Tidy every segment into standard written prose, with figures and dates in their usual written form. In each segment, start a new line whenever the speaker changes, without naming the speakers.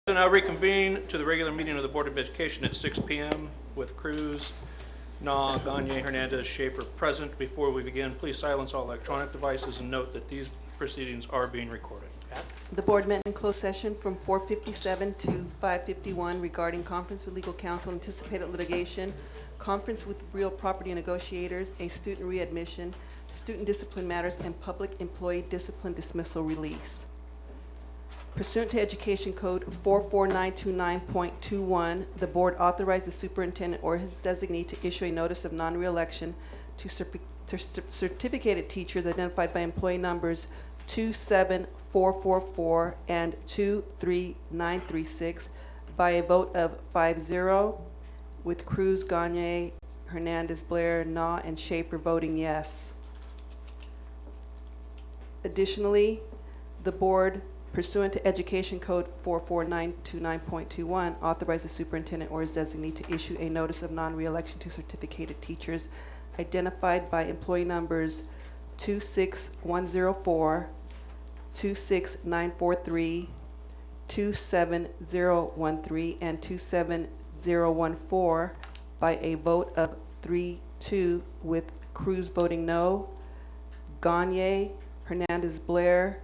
So now reconvene to the regular meeting of the Board of Education at 6 p.m. with Cruz, Na, Gagne, Hernandez, Schaefer present. Before we begin, please silence all electronic devices and note that these proceedings are being recorded. Pat?
The board met in closed session from 4:57 to 5:51 regarding conference with legal counsel, anticipated litigation, conference with real property negotiators, a student readmission, student discipline matters, and public employee discipline dismissal release. Pursuant to Education Code 44929.21, the board authorized the superintendent or his designee to issue a notice of non-reelection to certificated teachers identified by employee numbers 27444 and 23936 by a vote of 5-0, with Cruz, Gagne, Hernandez, Blair, Na, and Schaefer voting yes. Additionally, the board, pursuant to Education Code 44929.21, authorized the superintendent or his designee to issue a notice of non-reelection to certificated teachers identified by employee numbers 26104, 26943, 27013, and 27014 by a vote of 3-2, with Cruz voting no, Gagne, Hernandez, Blair,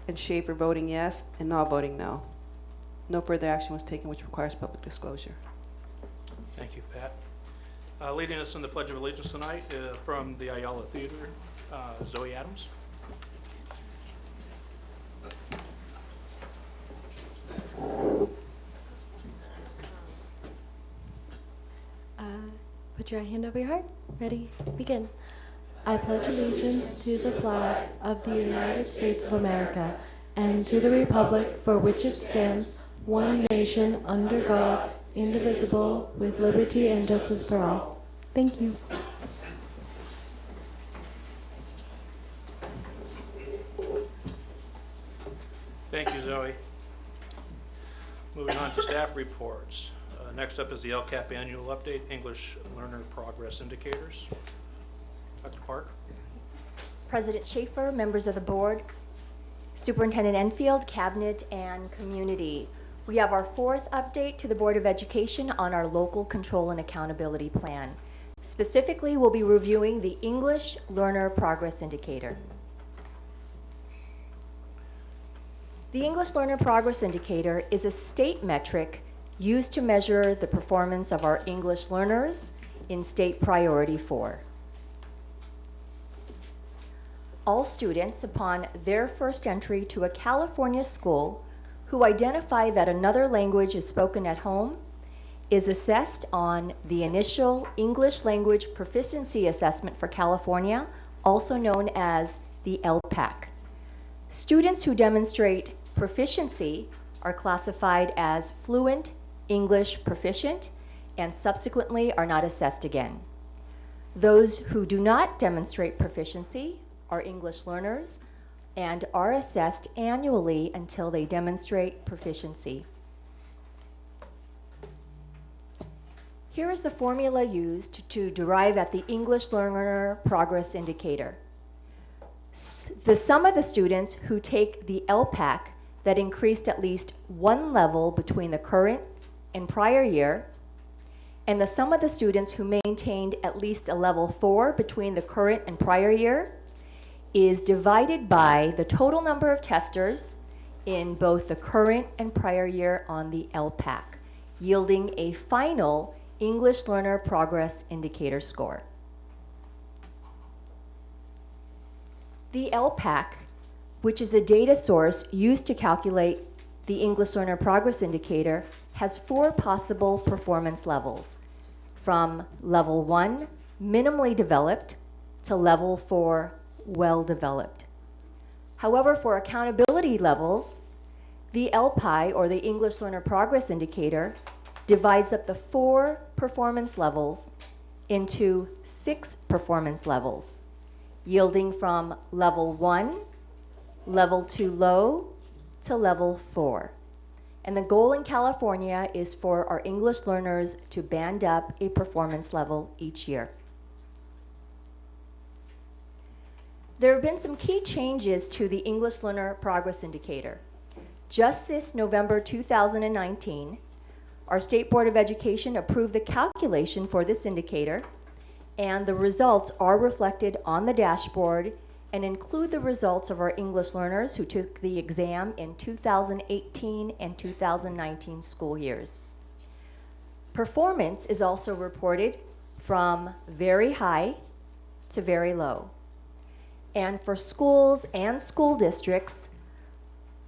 and Schaefer voting yes, and Na voting no. No further action was taken, which requires public disclosure.
Thank you, Pat. Leading us in the Pledge of Allegiance tonight from the Ayala Theater, Zoe Adams.
Put your right hand over your heart. Ready? Begin. I pledge allegiance to the flag of the United States of America and to the republic for which it stands, one nation, under God, indivisible, with liberty and justice for all. Thank you.
Thank you, Zoe. Moving on to staff reports. Next up is the LCAP annual update, English Learner Progress Indicators. Dr. Clark.
President Schaefer, members of the board, Superintendent Enfield, cabinet, and community. We have our fourth update to the Board of Education on our local control and accountability plan. Specifically, we'll be reviewing the English Learner Progress Indicator. The English Learner Progress Indicator is a state metric used to measure the performance of our English learners in State Priority 4. All students, upon their first entry to a California school who identify that another language is spoken at home, is assessed on the initial English Language Proficiency Assessment for California, also known as the LPAC. Students who demonstrate proficiency are classified as fluent English proficient and subsequently are not assessed again. Those who do not demonstrate proficiency are English learners and are assessed annually until they demonstrate proficiency. Here is the formula used to derive at the English Learner Progress Indicator. The sum of the students who take the LPAC that increased at least one level between the current and prior year, and the sum of the students who maintained at least a level 4 between the current and prior year, is divided by the total number of testers in both the current and prior year on the LPAC, yielding a final English Learner Progress Indicator score. The LPAC, which is a data source used to calculate the English Learner Progress Indicator, has 4 possible performance levels, from level 1, minimally developed, to level 4, well developed. However, for accountability levels, the LPI, or the English Learner Progress Indicator, divides up the 4 performance levels into 6 performance levels, yielding from level 1, level 2 low, to level 4. And the goal in California is for our English learners to band up a performance level each year. There have been some key changes to the English Learner Progress Indicator. Just this November 2019, our State Board of Education approved the calculation for this indicator, and the results are reflected on the dashboard and include the results of our English learners who took the exam in 2018 and 2019 school years. Performance is also reported from very high to very low. And for schools and school districts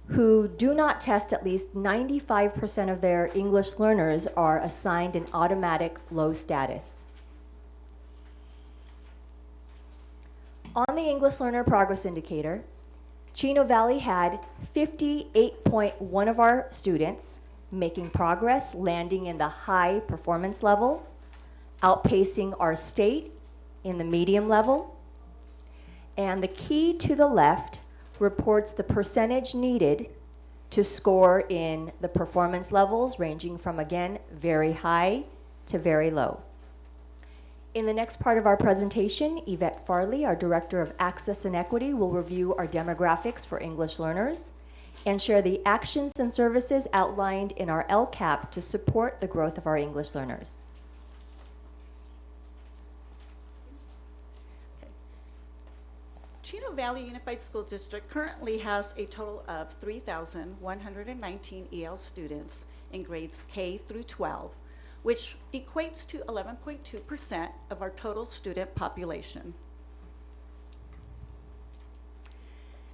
who do not test at least 95% of their English learners are assigned an automatic low status. On the English Learner Progress Indicator, Chino Valley had 58.1 of our students making progress, landing in the high performance level, outpacing our state in the medium level. And the key to the left reports the percentage needed to score in the performance levels ranging from, again, very high to very low. In the next part of our presentation, Yvette Farley, our Director of Access and Equity, will review our demographics for English learners and share the actions and services outlined in our LCAP to support the growth of our English learners.
Chino Valley Unified School District currently has a total of 3,119 EL students in grades K through 12, which equates to 11.2% of our total student population.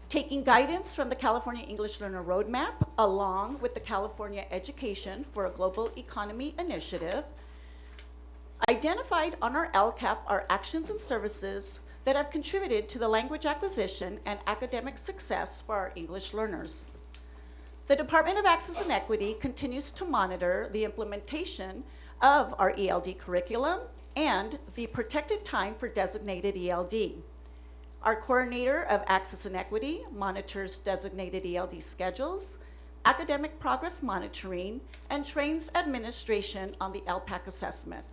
Taking guidance from the California English Learner Roadmap, along with the California Education for a Global Economy initiative, identified on our LCAP are actions and services that have contributed to the language acquisition and academic success for our English learners. The Department of Access and Equity continues to monitor the implementation of our ELD curriculum and the protected time for designated ELD. Our Coordinator of Access and Equity monitors designated ELD schedules, academic progress monitoring, and trains administration on the LPAC assessment.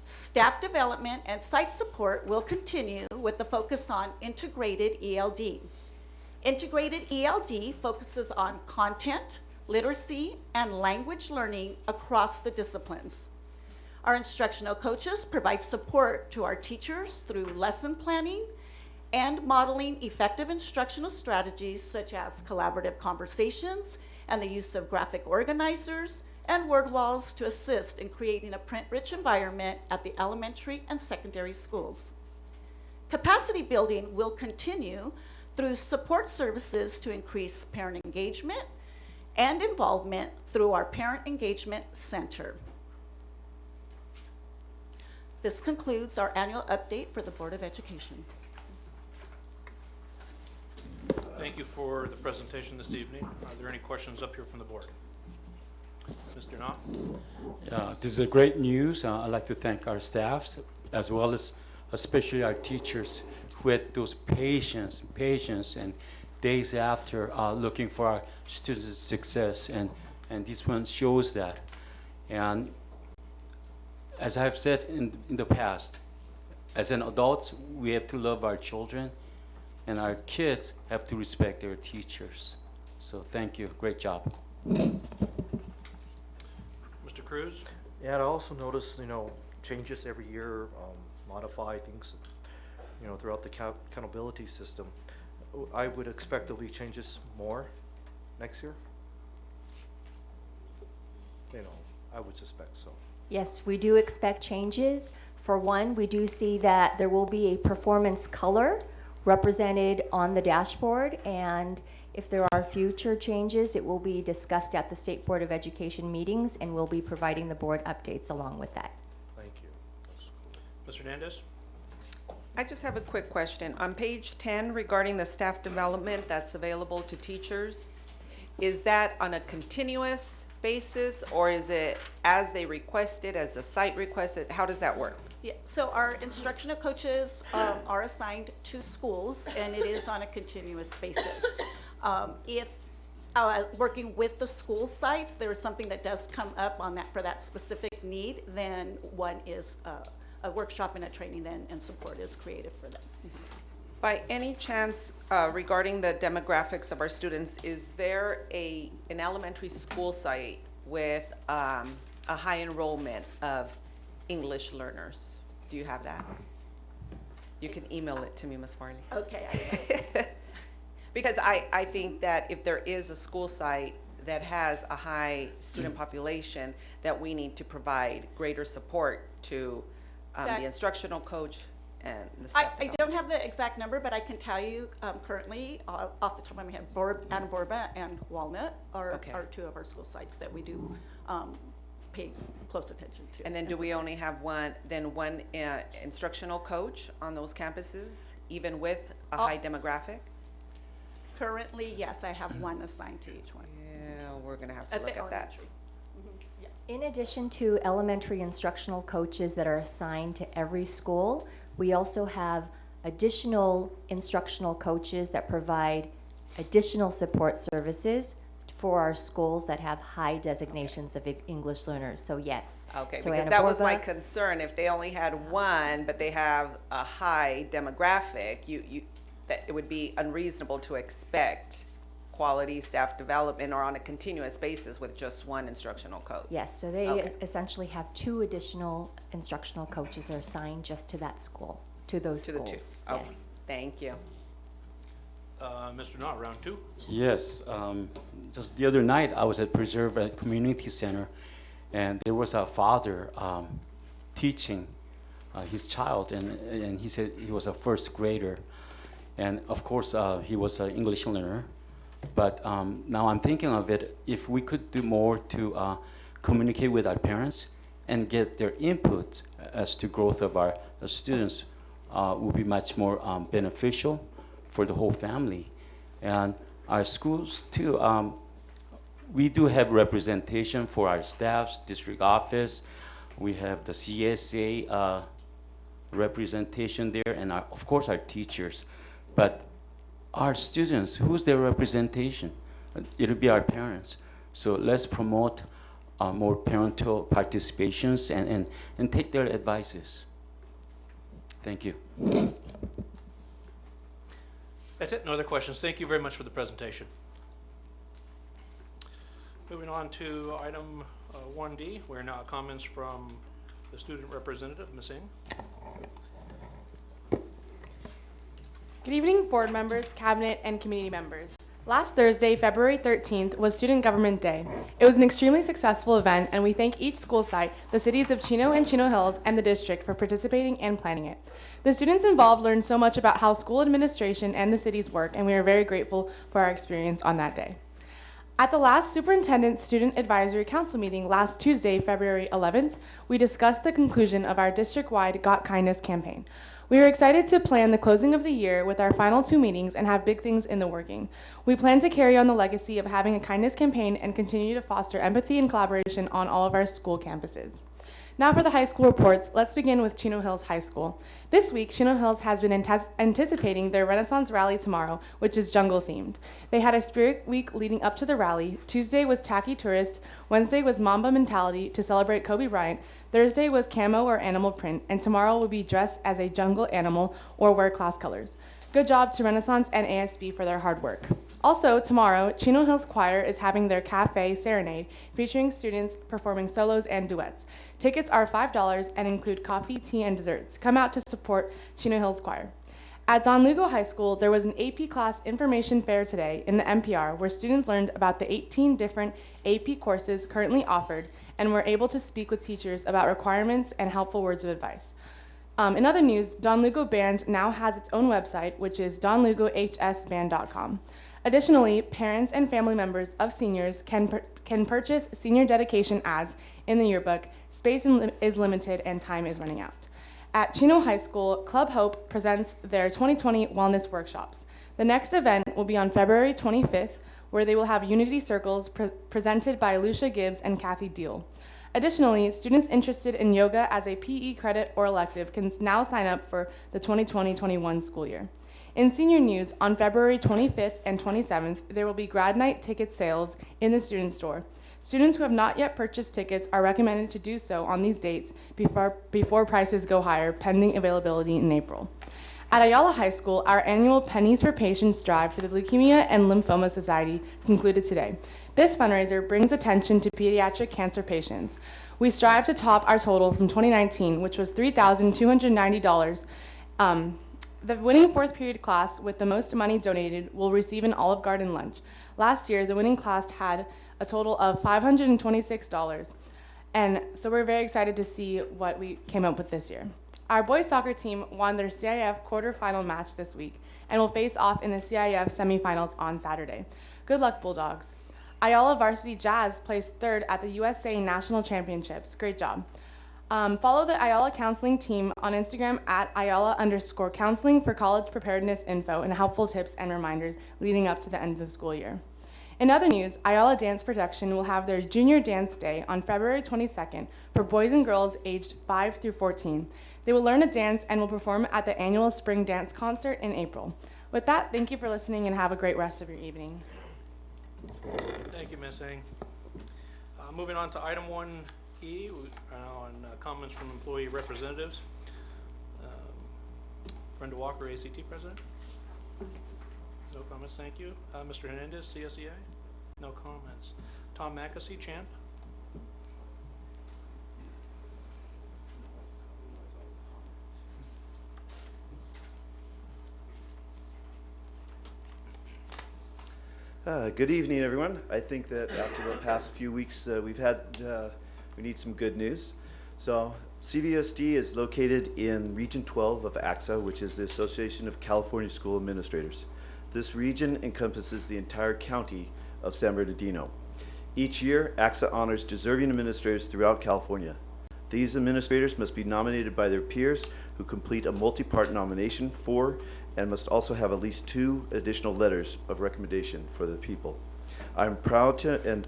Staff development and site support will continue with the focus on integrated ELD. Integrated ELD focuses on content, literacy, and language learning across the disciplines. Our instructional coaches provide support to our teachers through lesson planning and modeling effective instructional strategies such as collaborative conversations and the use of graphic organizers and word walls to assist in creating a print-rich environment at the elementary and secondary schools. Capacity building will continue through support services to increase parent engagement and involvement through our Parent Engagement Center. This concludes our annual update for the Board of Education.
Thank you for the presentation this evening. Are there any questions up here from the board? Mr. Knott?
Yeah, this is a great news. I'd like to thank our staffs as well as especially our teachers who had those patience and days after looking for our students' success, and this one shows that. And as I have said in the past, as an adults, we have to love our children, and our kids have to respect their teachers. So thank you. Great job.
Mr. Cruz?
Yeah, I also noticed, changes every year, modify things, throughout the accountability system. I would expect there'll be changes more next year. I would suspect so.
Yes, we do expect changes. For one, we do see that there will be a performance color represented on the dashboard, and if there are future changes, it will be discussed at the State Board of Education meetings, and we'll be providing the board updates along with that.
Thank you. That's cool.
Mr. Hernandez?
I just have a quick question. On page 10, regarding the staff development that's available to teachers, is that on a continuous basis, or is it as they request it, as the site requests it? How does that work?
Yeah, so our instructional coaches are assigned to schools, and it is on a continuous basis. If working with the school sites, there is something that does come up on that for that specific need, then one is a workshop and a training then and support is created for them.
By any chance, regarding the demographics of our students, is there an elementary school site with a high enrollment of English learners? Do you have that? You can email it to me, Ms. Farley.
Okay,
Because I think that if there is a school site that has a high student population, that we need to provide greater support to
That-
the instructional coach and the
I
staff.
I don't have the exact number, but I can tell you currently, off the top of my head, Anna Borba and Walnut
Okay.
are two of our school sites that we do pay close attention to.
And then do we only have one instructional coach on those campuses, even with a high demographic?
Currently, yes, I have one assigned to each one.
Yeah, we're gonna have to
At the
look at that.
elementary.
In addition to elementary instructional coaches that are assigned to every school, we also have additional instructional coaches that provide additional support services for our schools that have high designations of English learners. So yes.
Okay,
So
because
Anna
that was my
Borba-
concern. If they only had one, but they have a high demographic, that it would be unreasonable to expect quality staff development or on a continuous basis with just one instructional coach.
Yes, so they
Okay.
essentially have 2 additional instructional coaches are assigned just to that school, to those
To the
schools.
two. Okay,
Yes.
thank you.
Mr. Knott, round 2.
Yes, just the other night, I was at Preserve Community Center, and there was a father teaching his child, and he said he was a first grader. And of course, he was an English learner. But now I'm thinking of it, if we could do more to communicate with our parents and get their input as to growth of our students would be much more beneficial for the whole family. And our schools too, we do have representation for our staffs, district office. We have the CSA representation there, and of course our teachers. But our students, who's their representation? It'll be our parents. So let's promote more parental participations and take their advices. Thank you.
That's it, no other questions. Thank you very much for the presentation. Moving on to item 1D, where now comments from the student representative, Ms. Ng.
Good evening, board members, cabinet, and community members. Last Thursday, February 13th, was Student Government Day. It was an extremely successful event, and we thank each school site, the cities of Chino and Chino Hills, and the district for participating and planning it. The students involved learned so much about how school administration and the cities work, and we are very grateful for our experience on that day. At the last Superintendent Student Advisory Council meeting last Tuesday, February 11th, we discussed the conclusion of our district-wide Got Kindness campaign. We are excited to plan the closing of the year with our final 2 meetings and have big things in the working. We plan to carry on the legacy of having a kindness campaign and continue to foster empathy and collaboration on all of our school campuses. Now for the high school reports, let's begin with Chino Hills High School. This week, Chino Hills has been anticipating their Renaissance Rally tomorrow, which is jungle themed. They had a spirit week leading up to the rally. Tuesday was Tacky Tourist, Wednesday was Mamba Mentality to celebrate Kobe Bryant, Thursday was camo or animal print, and tomorrow will be dressed as a jungle animal or wear class colors. Good job to Renaissance and ASB for their hard work. Also, tomorrow, Chino Hills Choir is having their Cafe Serenade, featuring students performing solos and duets. Tickets are $5 and include coffee, tea, and desserts. Come out to support Chino Hills Choir. At Don Lugo High School, there was an AP class information fair today in the MPR where students learned about the 18 different AP courses currently offered and were able to speak with teachers about requirements and helpful words of advice. In other news, Don Lugo Band now has its own website, which is donlugohsband.com. Additionally, parents and family members of seniors can purchase senior dedication ads in the yearbook. Space is limited and time is running out. At Chino High School, Club Hope presents their 2020 wellness workshops. The next event will be on February 25th, where they will have Unity Circles presented by Lucia Gibbs and Kathy Deal. Additionally, students interested in yoga as a PE credit or elective can now sign up for the 2020-21 school year. In senior news, on February 25th and 27th, there will be grad night ticket sales in the student store. Students who have not yet purchased tickets are recommended to do so on these dates before prices go higher, pending availability in April. At Ayala High School, our annual Pennies for Patients drive for the Leukemia and Lymphoma Society concluded today. This fundraiser brings attention to pediatric cancer patients. We strive to top our total from 2019, which was $3,290. The winning fourth period class with the most money donated will receive an Olive Garden lunch. Last year, the winning class had a total of $526. And so we're very excited to see what we came up with this year. Our boys soccer team won their CIF quarterfinal match this week and will face off in the CIF semifinals on Saturday. Good luck, Bulldogs. Ayala Varsity Jazz placed third at the USA National Championships. Great job. Follow the Ayala Counseling team on Instagram at Ayala_counseling for college preparedness info and helpful tips and reminders leading up to the end of the school year. In other news, Ayala Dance Production will have their Junior Dance Day on February 22nd for boys and girls aged 5 through 14. They will learn to dance and will perform at the annual Spring Dance Concert in April. With that, thank you for listening and have a great rest of your evening.
Thank you, Ms. Eng. Moving on to item 1E on comments from employee representatives. Brenda Walker, ACT President. No comments, thank you. Mr. Hernandez, CSEA. No comments. Tom Mackesy, Champ.
Good evening, everyone. I think that after the past few weeks we need some good news. So CVSD is located in Region 12 of AXA, which is the Association of California School Administrators. This region encompasses the entire county of San Bernardino. Each year, AXA honors deserving administrators throughout California. These administrators must be nominated by their peers who complete a multi-part nomination for and must also have at least 2 additional letters of recommendation for the people. I'm proud to and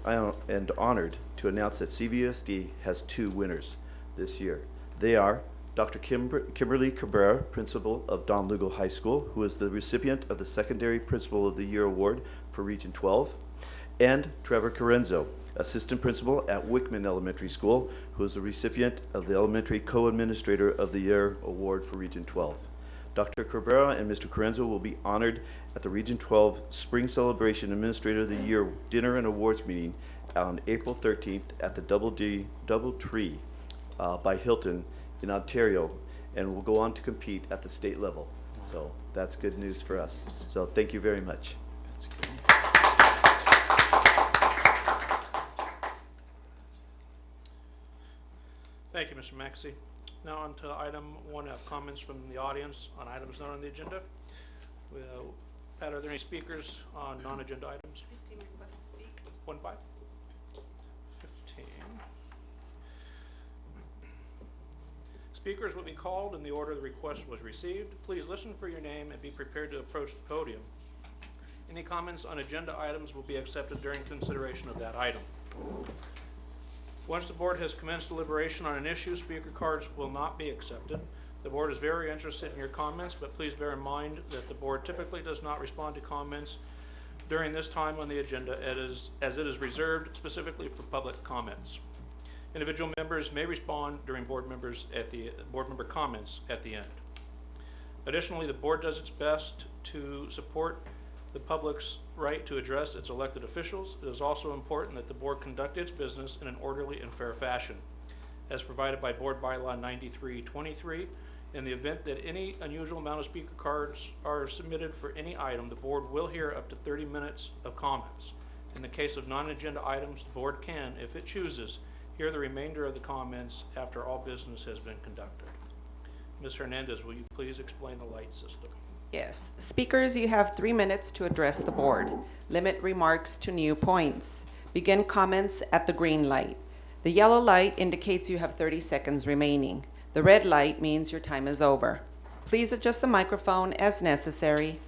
honored to announce that CVSD has 2 winners this year. They are Dr. Kimberly Cabrera, principal of Don Lugo High School, who is the recipient of the Secondary Principal of the Year Award for Region 12, and Trevor Carenzo, assistant principal at Wickman Elementary School, who is the recipient of the Elementary Co-Administrator of the Year Award for Region 12. Dr. Cabrera and Mr. Carenzo will be honored at the Region 12 Spring Celebration Administrator of the Year Dinner and Awards meeting on April 13th at the Doubletree by Hilton in Ontario, and will go on to compete at the state level. So that's good news for us. So thank you very much.
That's good.
Thank you, Mr. Maxey. Now on to item 1F, comments from the audience on items not on the agenda. Pat, are there any speakers on non-agenda items?
15 requests to speak.
1-5? 15. Speakers will be called in the order the request was received. Please listen for your name and be prepared to approach the podium. Any comments on agenda items will be accepted during consideration of that item. Once the board has commenced deliberation on an issue, speaker cards will not be accepted. The board is very interested in your comments, but please bear in mind that the board typically does not respond to comments during this time on the agenda as it is reserved specifically for public comments. Individual members may respond during board member comments at the end. Additionally, the board does its best to support the public's right to address its elected officials. It is also important that the board conduct its business in an orderly and fair fashion, as provided by Board Bylaw 9323. In the event that any unusual amount of speaker cards are submitted for any item, the board will hear up to 30 minutes of comments. In the case of non-agenda items, the board can, if it chooses, hear the remainder of the comments after all business has been conducted. Ms. Hernandez, will you please explain the light system?
Yes. Speakers, you have 3 minutes to address the board. Limit remarks to new points. Begin comments at the green light. The yellow light indicates you have 30 seconds remaining. The red light means your time is over. Please adjust the microphone as necessary.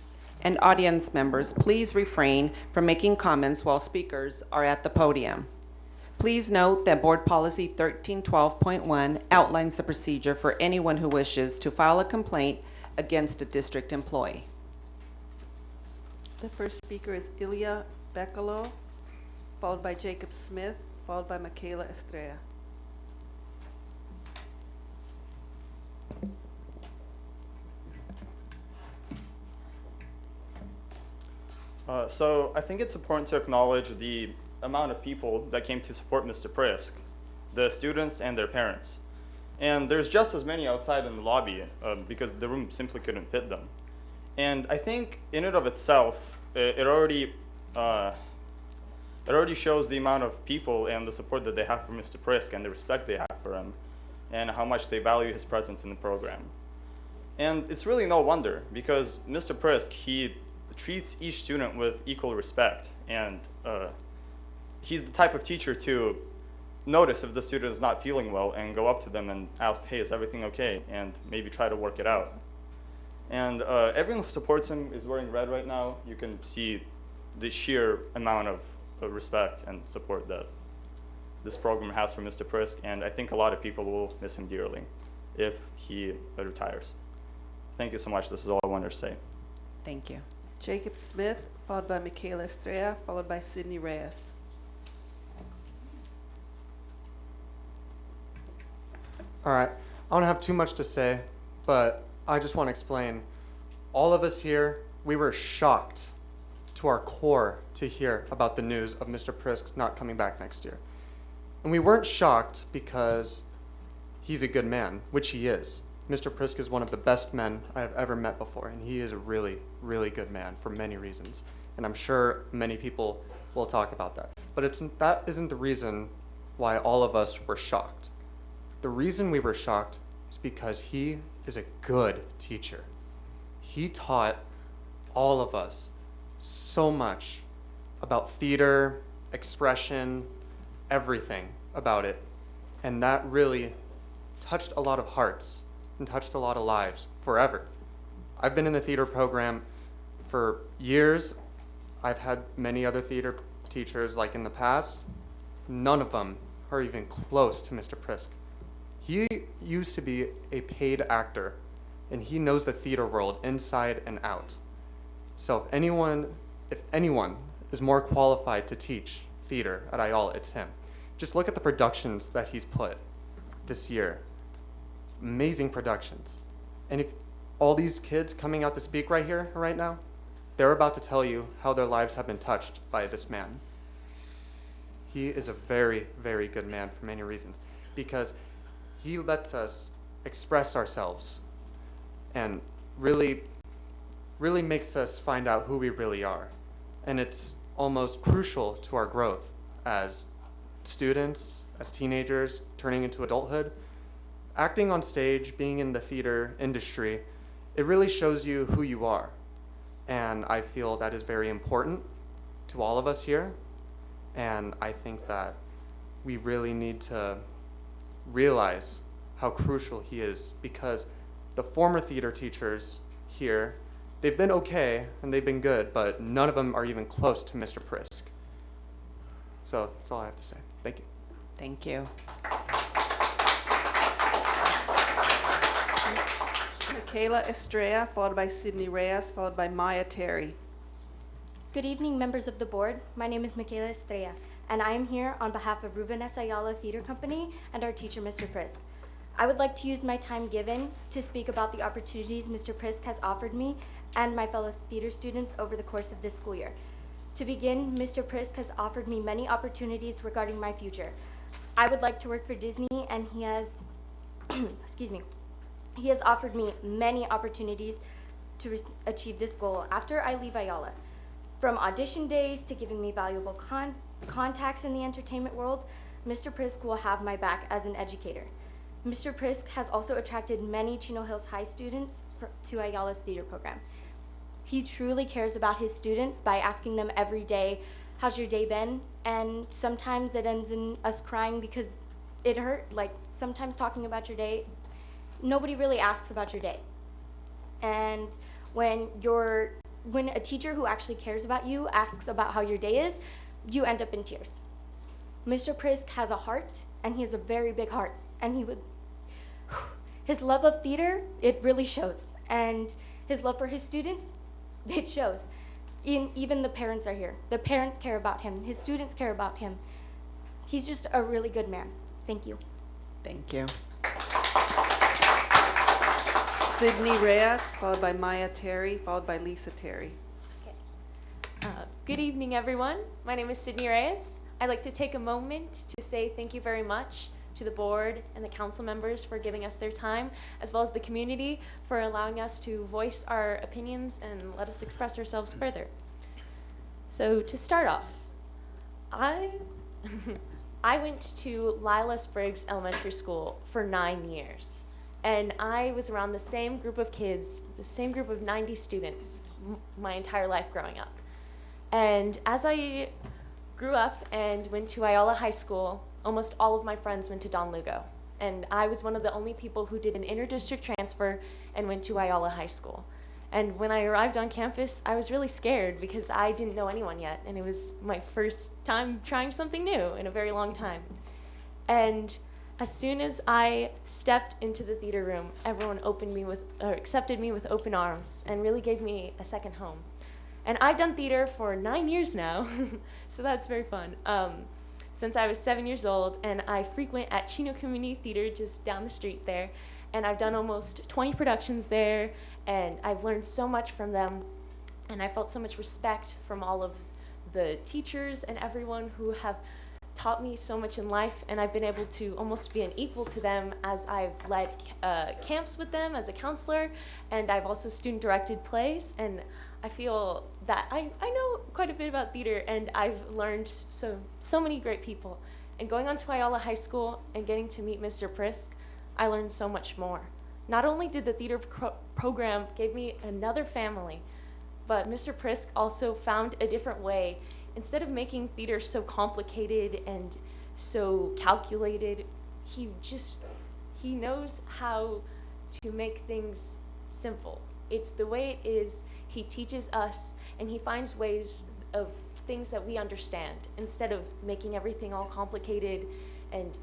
And audience members, please refrain from making comments while speakers are at the podium. Please note that Board Policy 1312.1 outlines the procedure for anyone who wishes to file a complaint against a district employee.
The first speaker is Ilya Bekalo, followed by Jacob Smith, followed by Michaela Estrella.
So I think it's important to acknowledge the amount of people that came to support Mr. Prisk, the students and their parents. And there's just as many outside in the lobby because the room simply couldn't fit them. And I think in and of itself, it already shows the amount of people and the support that they have for Mr. Prisk and the respect they have for him and how much they value his presence in the program. And it's really no wonder because Mr. Prisk, he treats each student with equal respect, and he's the type of teacher to notice if the student is not feeling well and go up to them and ask, hey, is everything okay? And maybe try to work it out. And everyone who supports him is wearing red right now. You can see the sheer amount of respect and support that this program has for Mr. Prisk, and I think a lot of people will miss him dearly if he retires. Thank you so much. This is all I wanted to say.
Thank you.
Jacob Smith, followed by Michaela Estrella, followed by Sydney Reyes.
All right, I don't have too much to say, but I just want to explain. All of us here, we were shocked to our core to hear about the news of Mr. Prisk not coming back next year. And we weren't shocked because he's a good man, which he is. Mr. Prisk is one of the best men I have ever met before, and he is a really, really good man for many reasons. And I'm sure many people will talk about that. But that isn't the reason why all of us were shocked. The reason we were shocked is because he is a good teacher. He taught all of us so much about theater, expression, everything about it. And that really touched a lot of hearts and touched a lot of lives forever. I've been in the theater program for years. I've had many other theater teachers like in the past. None of them are even close to Mr. Prisk. He used to be a paid actor, and he knows the theater world inside and out. So if anyone is more qualified to teach theater at Ayala, it's him. Just look at the productions that he's put this year. Amazing productions. And if all these kids coming out to speak right here, right now, they're about to tell you how their lives have been touched by this man. He is a very, very good man for many reasons, because he lets us express ourselves and really makes us find out who we really are. And it's almost crucial to our growth as students, as teenagers, turning into adulthood. Acting on stage, being in the theater industry, it really shows you who you are. And I feel that is very important to all of us here. And I think that we really need to realize how crucial he is, because the former theater teachers here, they've been okay and they've been good, but none of them are even close to Mr. Prisk. So that's all I have to say. Thank you.
Thank you.
Michaela Estrella, followed by Sydney Reyes, followed by Maya Terry.
Good evening, members of the board. My name is Michaela Estrella, and I am here on behalf of Ruben S. Ayala Theater Company and our teacher, Mr. Prisk. I would like to use my time given to speak about the opportunities Mr. Prisk has offered me and my fellow theater students over the course of this school year. To begin, Mr. Prisk has offered me many opportunities regarding my future. I would like to work for Disney, and he has, he has offered me many opportunities to achieve this goal after I leave Ayala. From audition days to giving me valuable contacts in the entertainment world, Mr. Prisk will have my back as an educator. Mr. Prisk has also attracted many Chino Hills High students to Ayala's theater program. He truly cares about his students by asking them every day, how's your day been? And sometimes it ends in us crying because it hurt. Like, sometimes talking about your day, nobody really asks about your day. And when a teacher who actually cares about you asks about how your day is, you end up in tears. Mr. Prisk has a heart, and he has a very big heart. And his love of theater, it really shows. And his love for his students, it shows. Even the parents are here. The parents care about him. His students care about him. He's just a really good man. Thank you.
Thank you.
Sydney Reyes, followed by Maya Terry, followed by Lisa Terry.
Good evening, everyone. My name is Sydney Reyes. I'd like to take a moment to say thank you very much to the board and the council members for giving us their time, as well as the community for allowing us to voice our opinions and let us express ourselves further. So to start off, I went to Lila Spriggs Elementary School for 9 years, and I was around the same group of kids, the same group of 90 students my entire life growing up. And as I grew up and went to Ayala High School, almost all of my friends went to Don Lugo. And I was one of the only people who did an interdistrict transfer and went to Ayala High School. And when I arrived on campus, I was really scared because I didn't know anyone yet. And it was my first time trying something new in a very long time. And as soon as I stepped into the theater room, everyone accepted me with open arms and really gave me a second home. And I've done theater for 9 years now, so that's very fun. Since I was 7 years old, and I frequent at Chino Community Theater just down the street there, and I've done almost 20 productions there, and I've learned so much from them, and I felt so much respect from all of the teachers and everyone who have taught me so much in life, and I've been able to almost be an equal to them as I've led camps with them as a counselor, and I've also student-directed plays, and I feel that I know quite a bit about theater, and I've learned so many great people. And going on to Ayala High School and getting to meet Mr. Prisk, I learned so much more. Not only did the theater program give me another family, but Mr. Prisk also found a different way. Instead of making theater so complicated and so calculated, he knows how to make things simple. It's the way it is. He teaches us, and he finds ways of things that we understand, instead of making everything all complicated and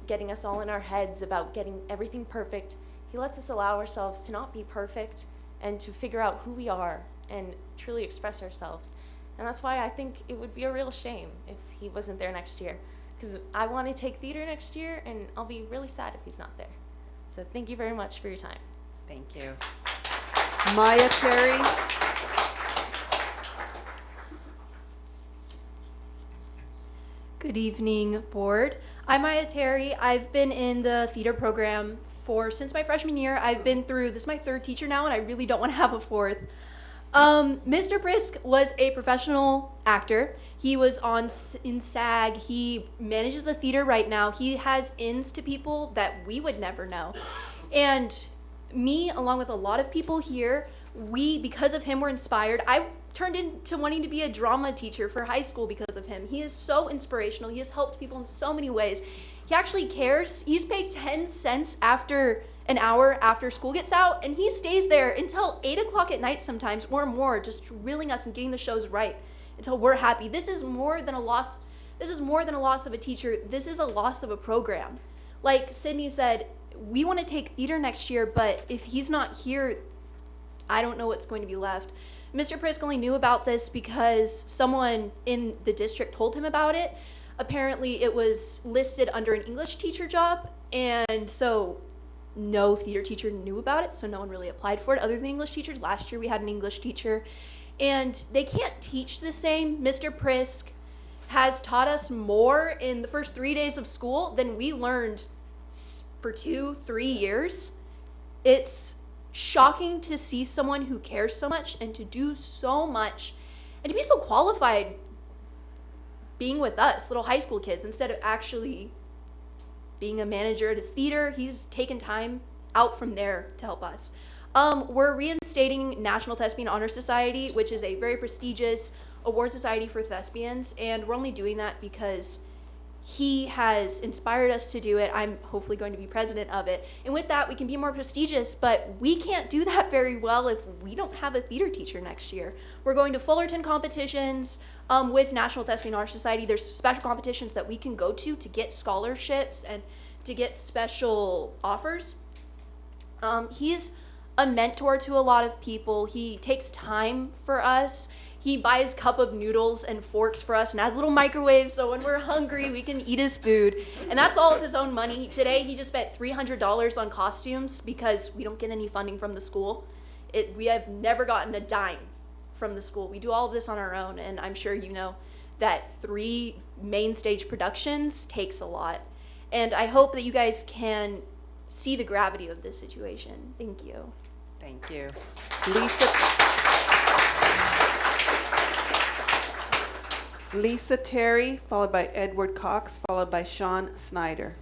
getting us all in our heads about getting everything perfect. He lets us allow ourselves to not be perfect and to figure out who we are and truly express ourselves. And that's why I think it would be a real shame if he wasn't there next year, because I want to take theater next year, and I'll be really sad if he's not there. So thank you very much for your time.
Thank you.
Maya Terry.
Good evening, board. I'm Maya Terry. I've been in the theater program since my freshman year. I've been through, this is my third teacher now, and I really don't want to have a fourth. Mr. Prisk was a professional actor. He was in SAG. He manages a theater right now. He has ins to people that we would never know. And me, along with a lot of people here, because of him, were inspired. I turned into wanting to be a drama teacher for high school because of him. He is so inspirational. He has helped people in so many ways. He actually cares. He's paid 10 cents after an hour after school gets out, and he stays there until 8 o'clock at night sometimes or more, just drilling us and getting the shows right until we're happy. This is more than a loss. This is more than a loss of a teacher. This is a loss of a program. Like Sydney said, we want to take theater next year, but if he's not here, I don't know what's going to be left. Mr. Prisk only knew about this because someone in the district told him about it. Apparently it was listed under an English teacher job, and so no theater teacher knew about it, so no one really applied for it other than English teachers. Last year we had an English teacher, and they can't teach the same. Mr. Prisk has taught us more in the first 3 days of school than we learned for 2-3 years. It's shocking to see someone who cares so much and to do so much and to be so qualified being with us, little high school kids, instead of actually being a manager at his theater. He's taken time out from there to help us. We're reinstating National Thespian Honor Society, which is a very prestigious award society for thespians, and we're only doing that because he has inspired us to do it. I'm hopefully going to be president of it. And with that, we can be more prestigious, but we can't do that very well if we don't have a theater teacher next year. We're going to Fullerton competitions with National Thespian Honor Society. There's special competitions that we can go to get scholarships and to get special offers. He's a mentor to a lot of people. He takes time for us. He buys cup of noodles and forks for us and has little microwaves so when we're hungry we can eat his food. And that's all of his own money. Today he just spent $300 on costumes because we don't get any funding from the school. We have never gotten a dime from the school. We do all of this on our own, and I'm sure you know that 3 main stage productions takes a lot. And I hope that you guys can see the gravity of this situation. Thank you.
Thank you.
Lisa Terry, followed by Edward Cox, followed by Sean Snyder.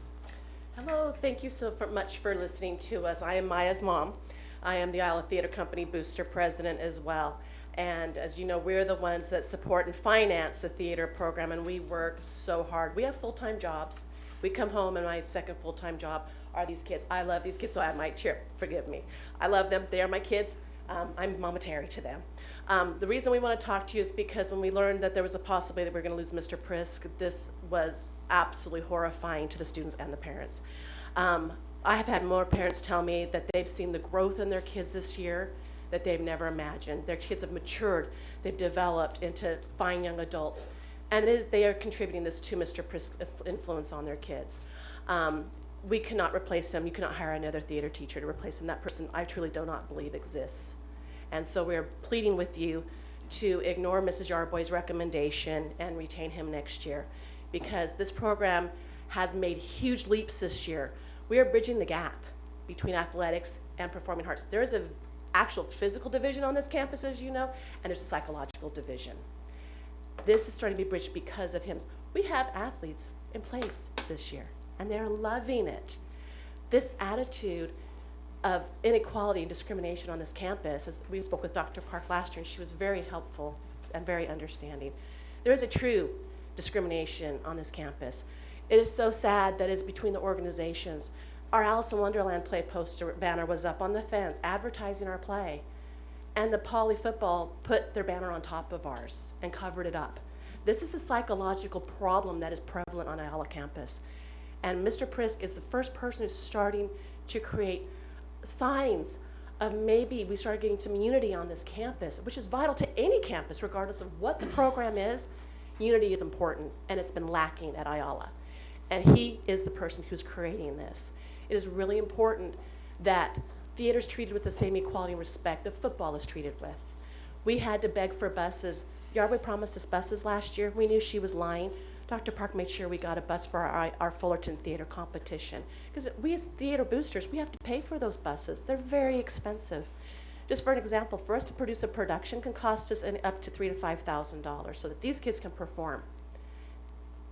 Hello, thank you so much for listening to us. I am Maya's mom. I am the Isla Theater Company Booster President as well. And as you know, we're the ones that support and finance the theater program, and we work so hard. We have full-time jobs. We come home, and my second full-time job are these kids. I love these kids, so I might cheer. Forgive me. I love them. They are my kids. I'm Mama Terry to them. The reason we want to talk to you is because when we learned that there was a possibility that we were going to lose Mr. Prisk, this was absolutely horrifying to the students and the parents. I have had more parents tell me that they've seen the growth in their kids this year that they've never imagined. Their kids have matured, they've developed into fine young adults, and they are contributing this to Mr. Prisk's influence on their kids. We cannot replace him. You cannot hire another theater teacher to replace him. That person, I truly do not believe exists. And so we're pleading with you to ignore Mrs. Yarboy's recommendation and retain him next year, because this program has made huge leaps this year. We are bridging the gap between athletics and performing arts. There is an actual physical division on this campus, as you know, and there's a psychological division. This is starting to be bridged because of him. We have athletes in place this year, and they're loving it. This attitude of inequality and discrimination on this campus, as we spoke with Dr. Park last year, and she was very helpful and very understanding. There is a true discrimination on this campus. It is so sad that it's between the organizations. Our Alice in Wonderland play poster banner was up on the fence advertising our play, and the Poly football put their banner on top of ours and covered it up. This is a psychological problem that is prevalent on Ayala campus. And Mr. Prisk is the first person who's starting to create signs of maybe we start getting some unity on this campus, which is vital to any campus, regardless of what the program is. Unity is important, and it's been lacking at Ayala. And he is the person who's creating this. It is really important that theater is treated with the same equality and respect that football is treated with. We had to beg for buses. Yardway promised us buses last year. We knew she was lying. Dr. Park made sure we got a bus for our Fullerton Theater competition. Because we as theater boosters, we have to pay for those buses. They're very expensive. Just for an example, for us to produce a production can cost us up to $3,000 to $5,000 so that these kids can perform.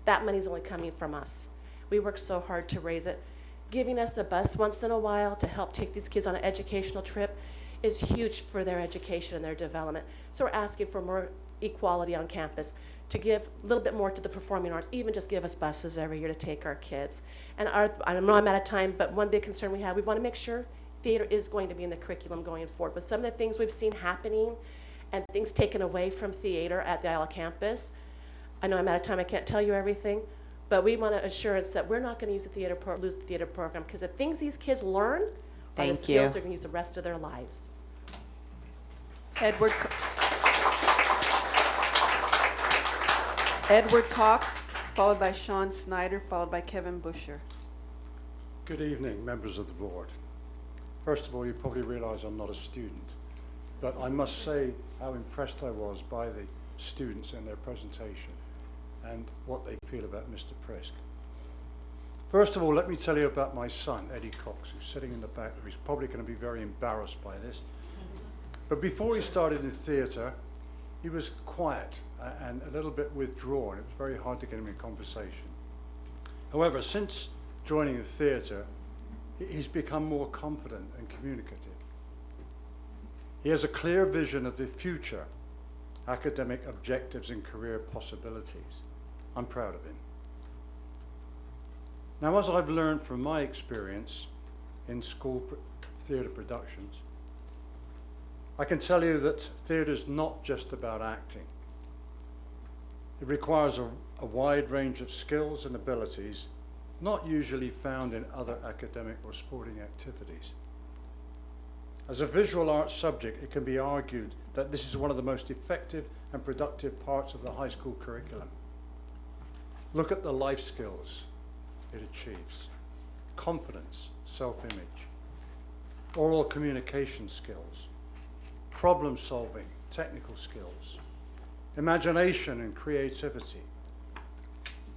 That money's only coming from us. We work so hard to raise it. Giving us a bus once in a while to help take these kids on an educational trip is huge for their education and their development. So we're asking for more equality on campus, to give a little bit more to the performing arts, even just give us buses every year to take our kids. And I know I'm out of time, but one big concern we have, we want to make sure theater is going to be in the curriculum going forward. But some of the things we've seen happening and things taken away from theater at the Ayala campus, I know I'm out of time, I can't tell you everything, but we want an assurance that we're not going to use lose the theater program, because the things these kids learn are the skills they're going to use the rest of their lives.
Edward Cox, followed by Sean Snyder, followed by Kevin Busher.
Good evening, members of the board. First of all, you probably realize I'm not a student, but I must say how impressed I was by the students and their presentation and what they feel about Mr. Prisk. First of all, let me tell you about my son, Eddie Cox, who's sitting in the back. He's probably going to be very embarrassed by this. But before he started in theater, he was quiet and a little bit withdrawn. It was very hard to get him in conversation. However, since joining the theater, he's become more confident and communicative. He has a clear vision of the future, academic objectives and career possibilities. I'm proud of him. Now, as I've learned from my experience in school theater productions, I can tell you that theater is not just about acting. It requires a wide range of skills and abilities not usually found in other academic or sporting activities. As a visual arts subject, it can be argued that this is one of the most effective and productive parts of the high school curriculum. Look at the life skills it achieves: confidence, self-image, oral communication skills, problem solving, technical skills, imagination and creativity,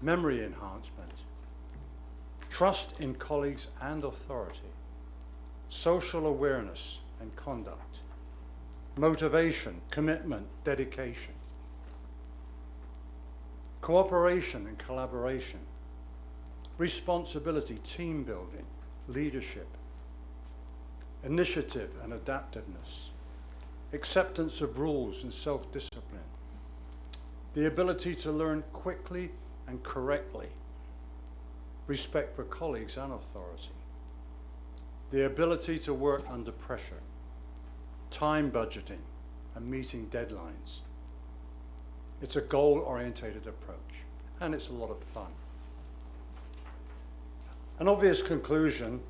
memory enhancement, trust in colleagues and authority, social awareness and conduct, motivation, commitment, dedication, cooperation and collaboration, responsibility, team building, leadership, initiative and adaptiveness, acceptance of rules and self-discipline, the ability to learn quickly and correctly, respect for colleagues and authority, the ability to work under pressure, time budgeting and meeting deadlines. It's a goal-oriented approach, and it's a lot of fun. An obvious conclusion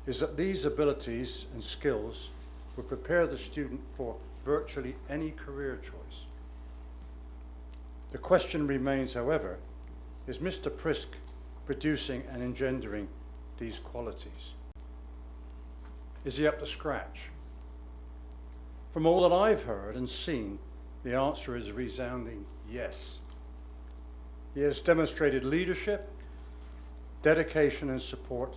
is that these abilities and skills will prepare the student for virtually any career choice. The question remains, however, is Mr. Prisk producing and engendering these qualities? Is he up to scratch? From all that I've heard and seen, the answer is a resounding yes. He has demonstrated leadership, dedication and support,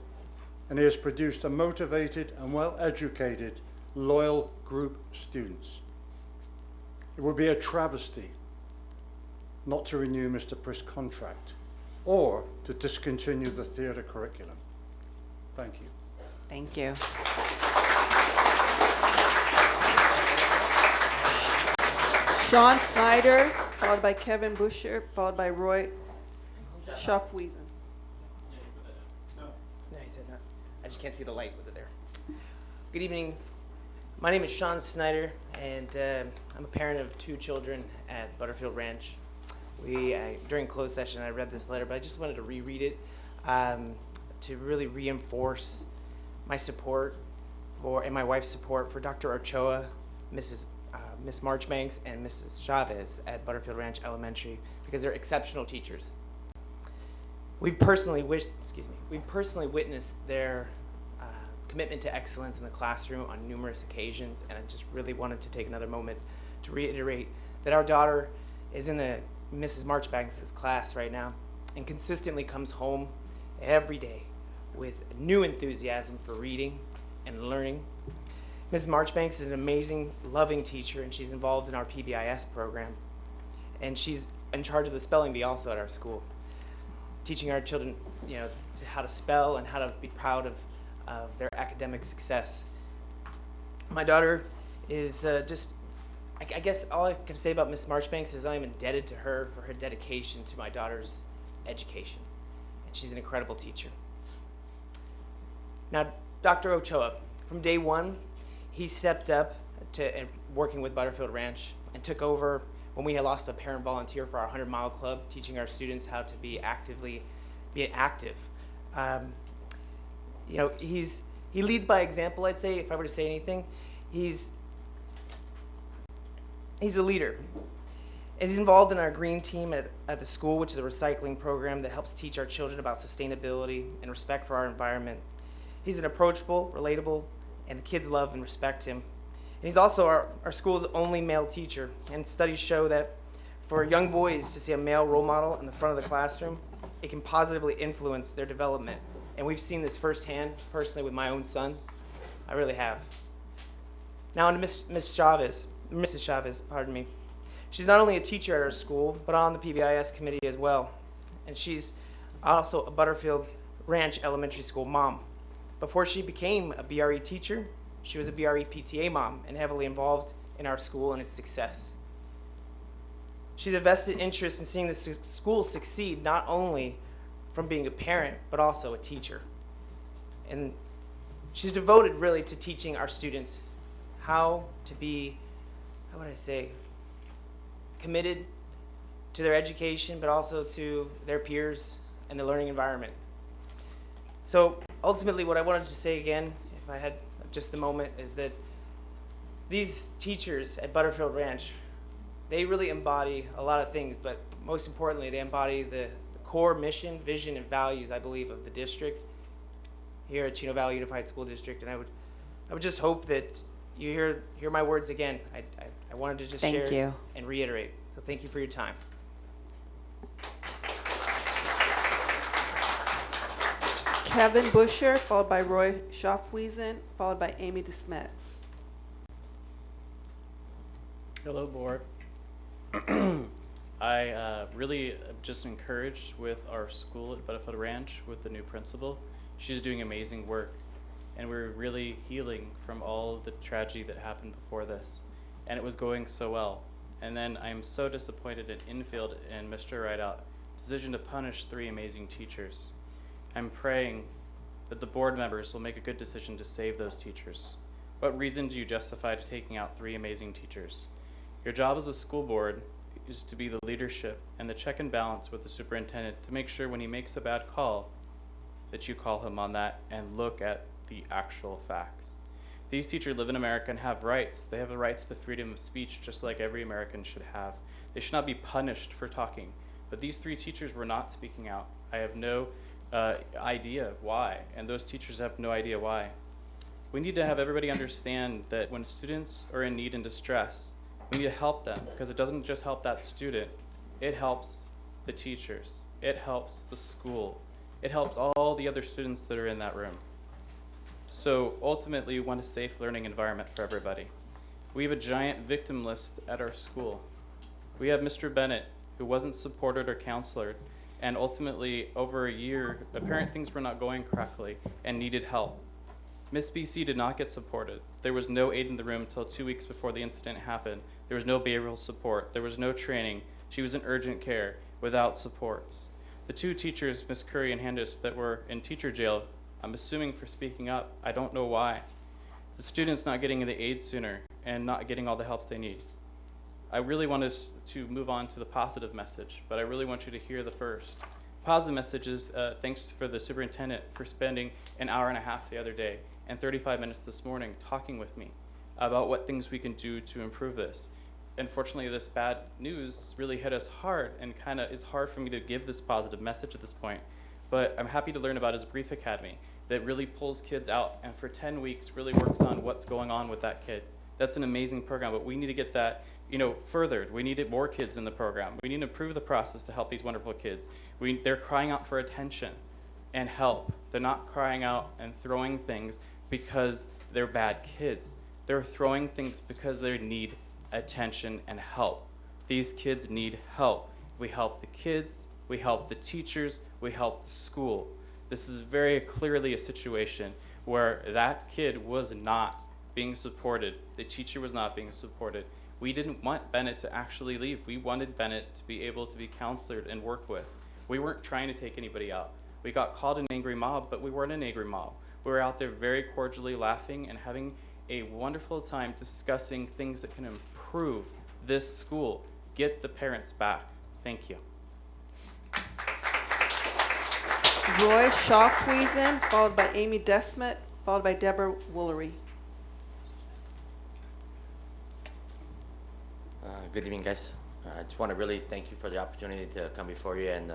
and he has produced a motivated and well-educated, loyal group of students. It would be a travesty not to renew Mr. Prisk's contract or to discontinue the theatre curriculum. Thank you.
Thank you.
Sean Snyder, followed by Kevin Busher, followed by Roy Schaffwiesen.
No, he said no. I just can't see the light with it there. Good evening. My name is Sean Snyder, and I'm a parent of 2 children at Butterfield Ranch. During closed session, I read this letter, but I just wanted to reread it to really reinforce my support and my wife's support for Dr. Ochoa, Miss Marchbanks, and Mrs. Chavez at Butterfield Ranch Elementary, because they're exceptional teachers. We've personally witnessed their commitment to excellence in the classroom on numerous occasions, and I just really wanted to take another moment to reiterate that our daughter is in the Mrs. Marchbanks' class right now and consistently comes home every day with new enthusiasm for reading and learning. Mrs. Marchbanks is an amazing, loving teacher, and she's involved in our PBIS program. And she's in charge of the spelling bee also at our school, teaching our children, how to spell and how to be proud of their academic success. My daughter is I guess all I can say about Mrs. Marchbanks is I am indebted to her for her dedication to my daughter's education. And she's an incredible teacher. Now, Dr. Ochoa, from day one, he stepped up to working with Butterfield Ranch and took over when we had lost a parent volunteer for our 100-mile club, teaching our students how to be active. He leads by example, I'd say, if I were to say anything. He's a leader. He's involved in our green team at the school, which is a recycling program that helps teach our children about sustainability and respect for our environment. He's an approachable, relatable, and the kids love and respect him. And he's also our school's only male teacher, and studies show that for young boys to see a male role model in the front of the classroom, it can positively influence their development. And we've seen this firsthand, personally, with my own son. I really have. Now on to Mrs. Chavez, pardon me. She's not only a teacher at our school, but on the PBIS committee as well. And she's also a Butterfield Ranch Elementary School mom. Before she became a BRE teacher, she was a BRE PTA mom and heavily involved in our school and its success. She's a vested interest in seeing the school succeed, not only from being a parent, but also a teacher. And she's devoted really to teaching our students how to be, committed to their education, but also to their peers and the learning environment. So ultimately what I wanted to say again, if I had just a moment, is that these teachers at Butterfield Ranch, they really embody a lot of things, but most importantly, they embody the core mission, vision, and values, I believe, of the district here at Chino Valley Unified School District. And I would just hope that you hear my words again. I wanted to just
Thank
share
you.
and reiterate. So thank you for your time.
Kevin Busher, followed by Roy Schaafwiesen, followed by Amy DeSmet.
Hello, board. I really am just encouraged with our school at Butterfield Ranch with the new principal. She's doing amazing work, and we're really healing from all of the tragedy that happened before this. And it was going so well. And then I'm so disappointed in Infield and Mr. Rideout decision to punish 3 amazing teachers. I'm praying that the board members will make a good decision to save those teachers. What reason do you justify to taking out 3 amazing teachers? Your job as a school board is to be the leadership and the check and balance with the superintendent to make sure when he makes a bad call that you call him on that and look at the actual facts. These teachers live in America and have rights. They have the rights to freedom of speech just like every American should have. They should not be punished for talking. But these 3 teachers were not speaking out. I have no idea why, and those teachers have no idea why. We need to have everybody understand that when students are in need and distress, we need to help them, because it doesn't just help that student, it helps the teachers, it helps the school, it helps all the other students that are in that room. So ultimately, we want a safe learning environment for everybody. We have a giant victim list at our school. We have Mr. Bennett, who wasn't supported or counseled, and ultimately, over a year, apparent things were not going correctly and needed help. Miss BC did not get supported. There was no aide in the room until 2 weeks before the incident happened. There was no behavioral support. There was no training. She was in urgent care without supports. The 2 teachers, Miss Curry and Handis, that were in teacher jail, I'm assuming for speaking up. I don't know why. The students not getting the aid sooner and not getting all the helps they need. I really want us to move on to the positive message, but I really want you to hear the first. Positive message is thanks for the superintendent for spending an hour and a half the other day and 35 minutes this morning talking with me about what things we can do to improve this. Unfortunately, this bad news really hit us hard and kind of is hard for me to give this positive message at this point. But I'm happy to learn about his Brief Academy that really pulls kids out and for 10 weeks really works on what's going on with that kid. That's an amazing program, but we need to get that furthered. We need more kids in the program. We need to improve the process to help these wonderful kids. They're crying out for attention and help. They're not crying out and throwing things because they're bad kids. They're throwing things because they need attention and help. These kids need help. We help the kids, we help the teachers, we help the school. This is very clearly a situation where that kid was not being supported. The teacher was not being supported. We didn't want Bennett to actually leave. We wanted Bennett to be able to be counseled and worked with. We weren't trying to take anybody out. We got called an angry mob, but we weren't an angry mob. We were out there very cordially laughing and having a wonderful time discussing things that can improve this school. Get the parents back. Thank you.
Roy Schaafwiesen, followed by Amy DeSmet, followed by Deborah Woolery.
Good evening, guys. I just want to really thank you for the opportunity to come before you and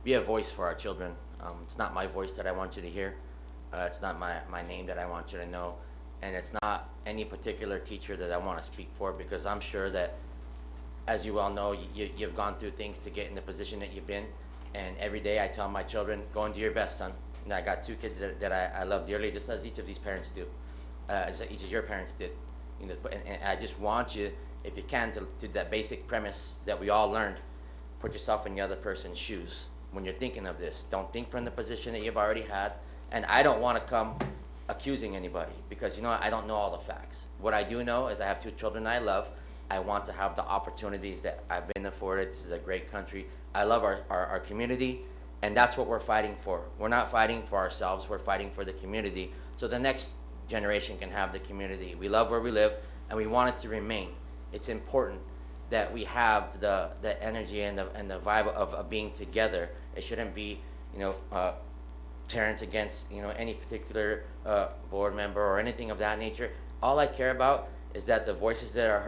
be a voice for our children. It's not my voice that I want you to hear. It's not my name that I want you to know. And it's not any particular teacher that I want to speak for, because I'm sure that, as you all know, you've gone through things to get in the position that you've been. And every day I tell my children, go and do your best, son. And I got 2 kids that I love dearly, just as each of these parents do, as each of your parents did. And I just want you, if you can, to that basic premise that we all learned, put yourself in the other person's shoes. When you're thinking of this, don't think from the position that you've already had. And I don't want to come accusing anybody, because I don't know all the facts. What I do know is I have 2 children I love. I want to have the opportunities that I've been afforded. This is a great country. I love our community, and that's what we're fighting for. We're not fighting for ourselves, we're fighting for the community, so the next generation can have the community. We love where we live, and we want it to remain. It's important that we have the energy and the vibe of being together. It shouldn't be, parents against, any particular board member or anything of that nature. All I care about is that the voices that are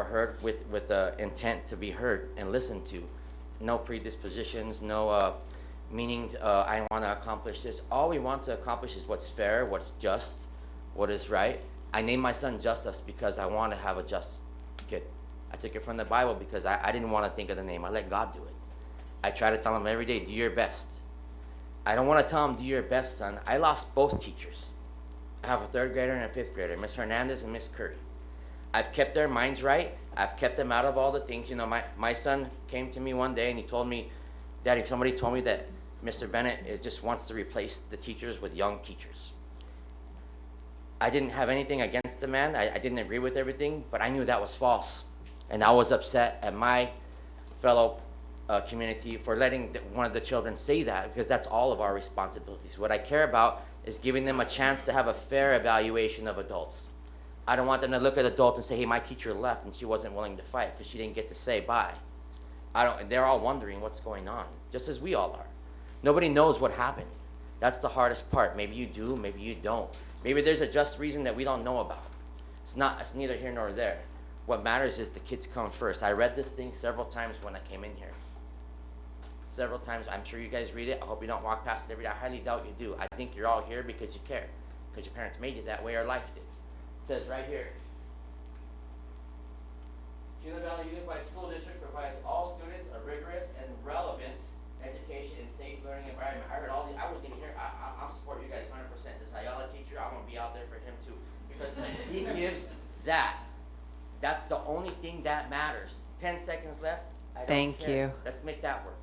heard with the intent to be heard and listened to. No predispositions, no meaning I want to accomplish this. All we want to accomplish is what's fair, what's just, what is right. I named my son Justice because I want to have a just kid. I took it from the Bible because I didn't want to think of the name. I let God do it. I try to tell him every day, do your best. I don't want to tell him, do your best, son. I lost both teachers. I have a 3rd grader and a 5th grader, Miss Hernandez and Miss Curry. I've kept their minds right. I've kept them out of all the things. You know, my son came to me one day and he told me, Daddy, somebody told me that Mr. Bennett just wants to replace the teachers with young teachers. I didn't have anything against the man. I didn't agree with everything, but I knew that was false. And I was upset at my fellow community for letting one of the children say that, because that's all of our responsibilities. What I care about is giving them a chance to have a fair evaluation of adults. I don't want them to look at adults and say, hey, my teacher left and she wasn't willing to fight because she didn't get to say bye. They're all wondering what's going on, just as we all are. Nobody knows what happened. That's the hardest part. Maybe you do, maybe you don't. Maybe there's a just reason that we don't know about. It's neither here nor there. What matters is the kids come first. I read this thing several times when I came in here. Several times. I'm sure you guys read it. I hope you don't walk past it every day. I highly doubt you do. I think you're all here because you care, because your parents made you that way or life did. It says right here, Chino Valley Unified School District provides all students a rigorous and relevant education and safe learning environment. I heard all these. I was going to hear. I'm supporting you guys 100%. This Ayala teacher, I'm going to be out there for him too, because he gives that. That's the only thing that matters. 10 seconds left. I don't
Thank
care.
you.
Let's make that work.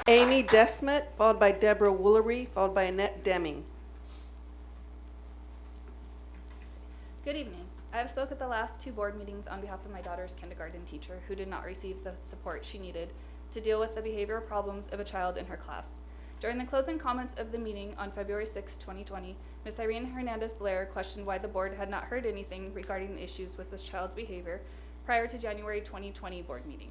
Amy Desmet, followed by Deborah Woolery, followed by Annette Deming.
Good evening. I have spoke at the last 2 board meetings on behalf of my daughter's kindergarten teacher who did not receive the support she needed to deal with the behavioral problems of a child in her class. During the closing comments of the meeting on February 6, 2020, Ms. Irene Hernandez-Blair questioned why the board had not heard anything regarding the issues with this child's behavior prior to January 2020 board meeting.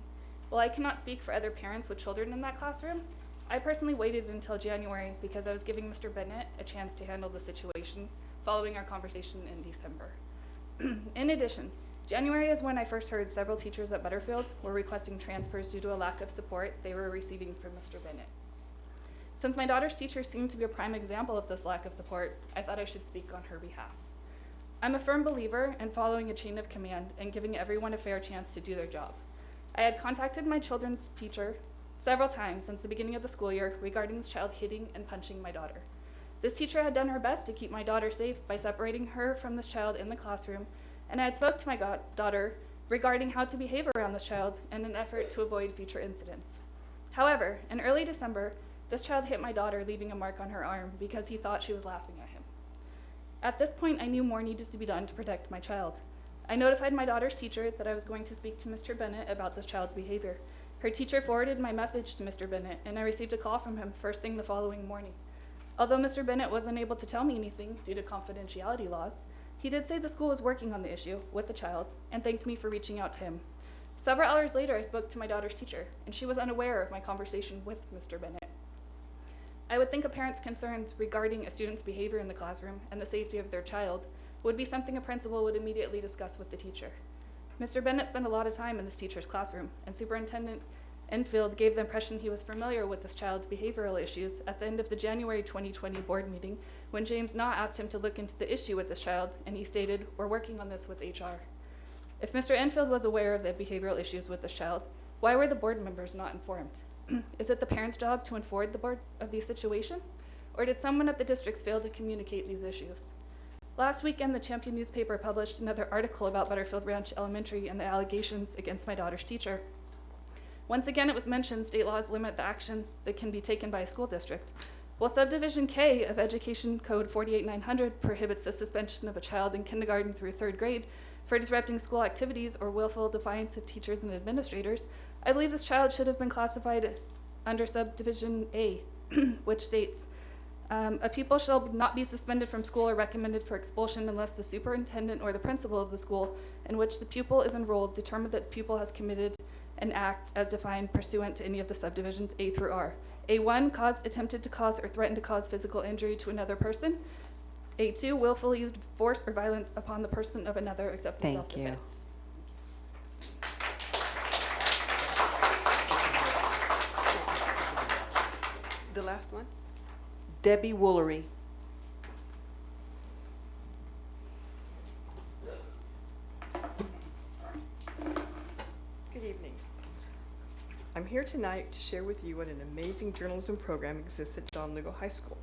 While I cannot speak for other parents with children in that classroom, I personally waited until January because I was giving Mr. Bennett a chance to handle the situation following our conversation in December. In addition, January is when I first heard several teachers at Butterfield were requesting transfers due to a lack of support they were receiving from Mr. Bennett. Since my daughter's teacher seemed to be a prime example of this lack of support, I thought I should speak on her behalf. I'm a firm believer in following a chain of command and giving everyone a fair chance to do their job. I had contacted my children's teacher several times since the beginning of the school year regarding this child hitting and punching my daughter. This teacher had done her best to keep my daughter safe by separating her from this child in the classroom, and I had spoke to my daughter regarding how to behave around this child in an effort to avoid future incidents. However, in early December, this child hit my daughter, leaving a mark on her arm because he thought she was laughing at him. At this point, I knew more needed to be done to protect my child. I notified my daughter's teacher that I was going to speak to Mr. Bennett about this child's behavior. Her teacher forwarded my message to Mr. Bennett, and I received a call from him first thing the following morning. Although Mr. Bennett wasn't able to tell me anything due to confidentiality laws, he did say the school was working on the issue with the child and thanked me for reaching out to him. Several hours later, I spoke to my daughter's teacher, and she was unaware of my conversation with Mr. Bennett. I would think a parent's concerns regarding a student's behavior in the classroom and the safety of their child would be something a principal would immediately discuss with the teacher. Mr. Bennett spent a lot of time in this teacher's classroom, and Superintendent Enfield gave the impression he was familiar with this child's behavioral issues at the end of the January 2020 board meeting when James Knott asked him to look into the issue with this child, and he stated, "We're working on this with HR." If Mr. Enfield was aware of the behavioral issues with this child, why were the board members not informed? Is it the parent's job to inform the board of these situations? Or did someone at the districts fail to communicate these issues? Last weekend, the Champion newspaper published another article about Butterfield Ranch Elementary and the allegations against my daughter's teacher. Once again, it was mentioned state laws limit the actions that can be taken by a school district. While Subdivision K of Education Code 48900 prohibits the suspension of a child in kindergarten through 3rd grade for disrupting school activities or willful defiance of teachers and administrators, I believe this child should have been classified under Subdivision A, which states, a pupil shall not be suspended from school or recommended for expulsion unless the superintendent or the principal of the school in which the pupil is enrolled determined that the pupil has committed an act as defined pursuant to any of the subdivisions A through R. A1, caused, attempted to cause, or threatened to cause physical injury to another person. A2, willfully used force or violence upon the person of another except in self-defense.
the last one. Debbie Woolery.
Good evening. I'm here tonight to share with you what an amazing journalism program exists at John Lugo High School.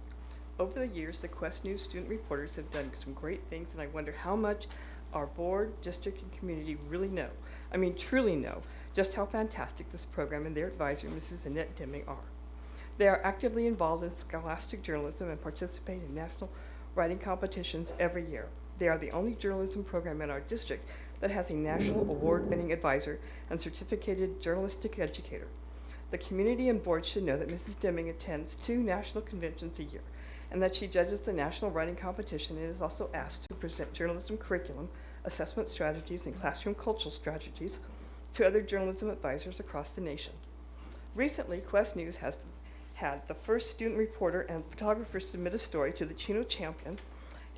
Over the years, the Quest News student reporters have done some great things, and I wonder how much our board, district, and community really know. I mean, truly know just how fantastic this program and their advisor, Mrs. Annette Deming, are. They are actively involved in scholastic journalism and participate in national writing competitions every year. They are the only journalism program in our district that has a national award-winning advisor and certificated journalistic educator. The community and board should know that Mrs. Deming attends 2 national conventions a year, and that she judges the national writing competition and is also asked to present journalism curriculum, assessment strategies, and classroom cultural strategies to other journalism advisors across the nation. Recently, Quest News has had the first student reporter and photographer submit a story to the Chino champion,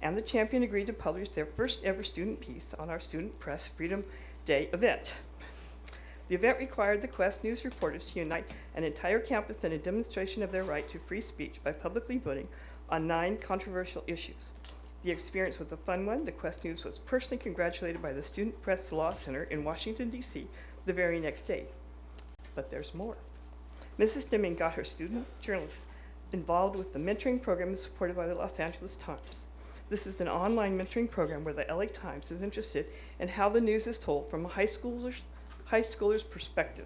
and the champion agreed to publish their first ever student piece on our Student Press Freedom Day event. The event required the Quest News reporters to unite an entire campus in a demonstration of their right to free speech by publicly voting on 9 controversial issues. The experience was a fun one. The Quest News was personally congratulated by the Student Press Law Center in Washington, D.C. the very next day. But there's more. Mrs. Deming got her student journalists involved with the mentoring program supported by the Los Angeles Times. This is an online mentoring program where the LA Times is interested in how the news is told from a high schooler's perspective.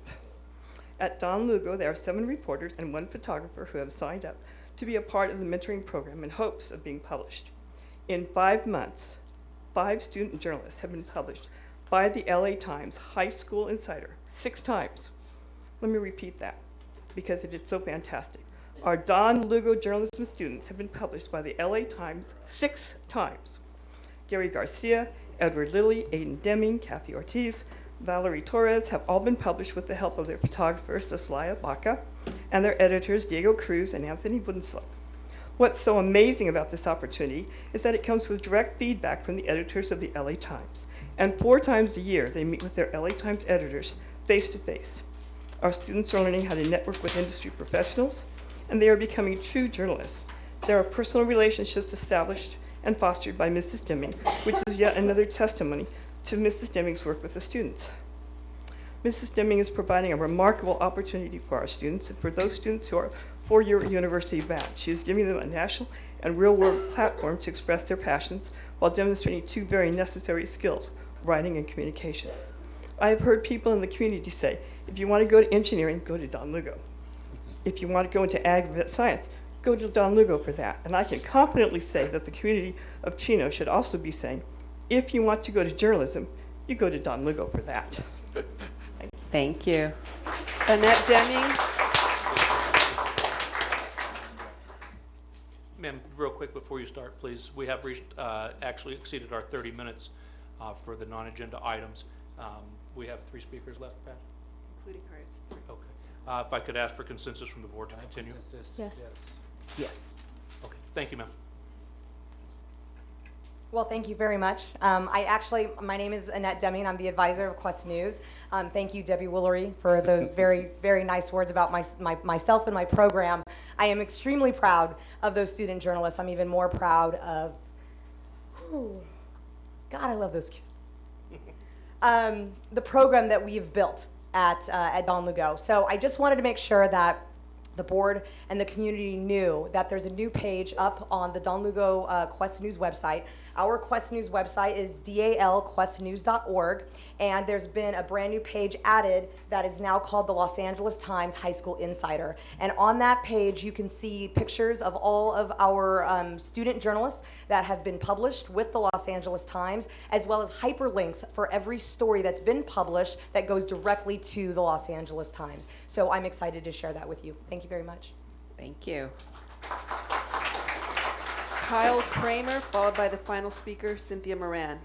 At Don Lugo, there are 7 reporters and 1 photographer who have signed up to be a part of the mentoring program in hopes of being published. In 5 months, 5 student journalists have been published by the LA Times High School Insider 6 times. Let me repeat that because it is so fantastic. Our Don Lugo journalism students have been published by the LA Times 6 times. Gary Garcia, Edward Lilly, Aiden Deming, Kathy Ortiz, Valerie Torres have all been published with the help of their photographers, Ceslaya Baca, and their editors, Diego Cruz and Anthony Winslow. What's so amazing about this opportunity is that it comes with direct feedback from the editors of the LA Times. And 4 times a year, they meet with their LA Times editors face to face. Our students are learning how to network with industry professionals, and they are becoming true journalists. There are personal relationships established and fostered by Mrs. Deming, which is yet another testimony to Mrs. Deming's work with the students. Mrs. Deming is providing a remarkable opportunity for our students and for those students who are 4-year university bound. She is giving them a national and real-world platform to express their passions while demonstrating 2 very necessary skills, writing and communication. I have heard people in the community say, if you want to go to engineering, go to Don Lugo. If you want to go into ag science, go to Don Lugo for that. And I can confidently say that the community of Chino should also be saying, if you want to go to journalism, you go to Don Lugo for that.
Thank you. Annette Deming.
Ma'am, real quick before you start, please. We have reached, actually exceeded our 30 minutes for the non-agenda items. We have 3 speakers left, Pat?
Including her, it's 3.
Okay. If I could ask for consensus from the board to continue?
Yes.
Yes.
Okay. Thank you, ma'am.
Well, thank you very much. My name is Annette Deming. I'm the advisor of Quest News. Thank you, Debbie Woolery, for those very, very nice words about myself and my program. I am extremely proud of those student journalists. I'm even more proud of, God, I love those kids. The program that we've built at Don Lugo. So I just wanted to make sure that the board and the community knew that there's a new page up on the Don Lugo Quest News website. Our Quest News website is dalquestnews.org, and there's been a brand new page added that is now called the Los Angeles Times High School Insider. And on that page, you can see pictures of all of our student journalists that have been published with the Los Angeles Times, as well as hyperlinks for every story that's been published that goes directly to the Los Angeles Times. So I'm excited to share that with you. Thank you very much.
Thank you. Kyle Kramer, followed by the final speaker, Cynthia Moran.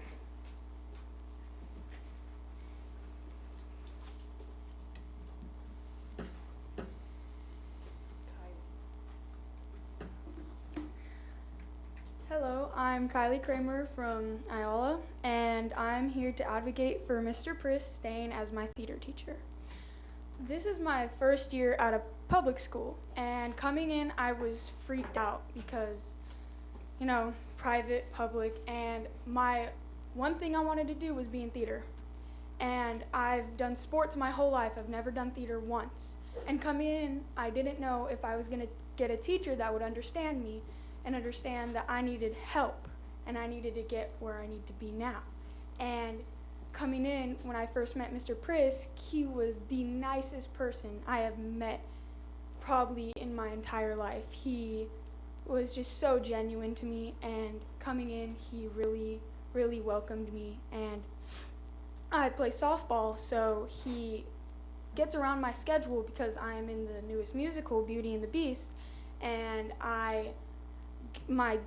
Hello, I'm Kylie Kramer from Iola, and I'm here to advocate for Mr. Priss staying as my theater teacher. This is my first year at a public school, and coming in, I was freaked out because, you know, private, public, and my one thing I wanted to do was be in theater. And I've done sports my whole life. I've never done theater once. And coming in, I didn't know if I was going to get a teacher that would understand me and understand that I needed help and I needed to get where I need to be now. And coming in, when I first met Mr. Prisk, he was the nicest person I have met probably in my entire life. He was just so genuine to me, and coming in, he really, really welcomed me. And I play softball, so he gets around my schedule because I am in the newest musical, Beauty and the Beast, and my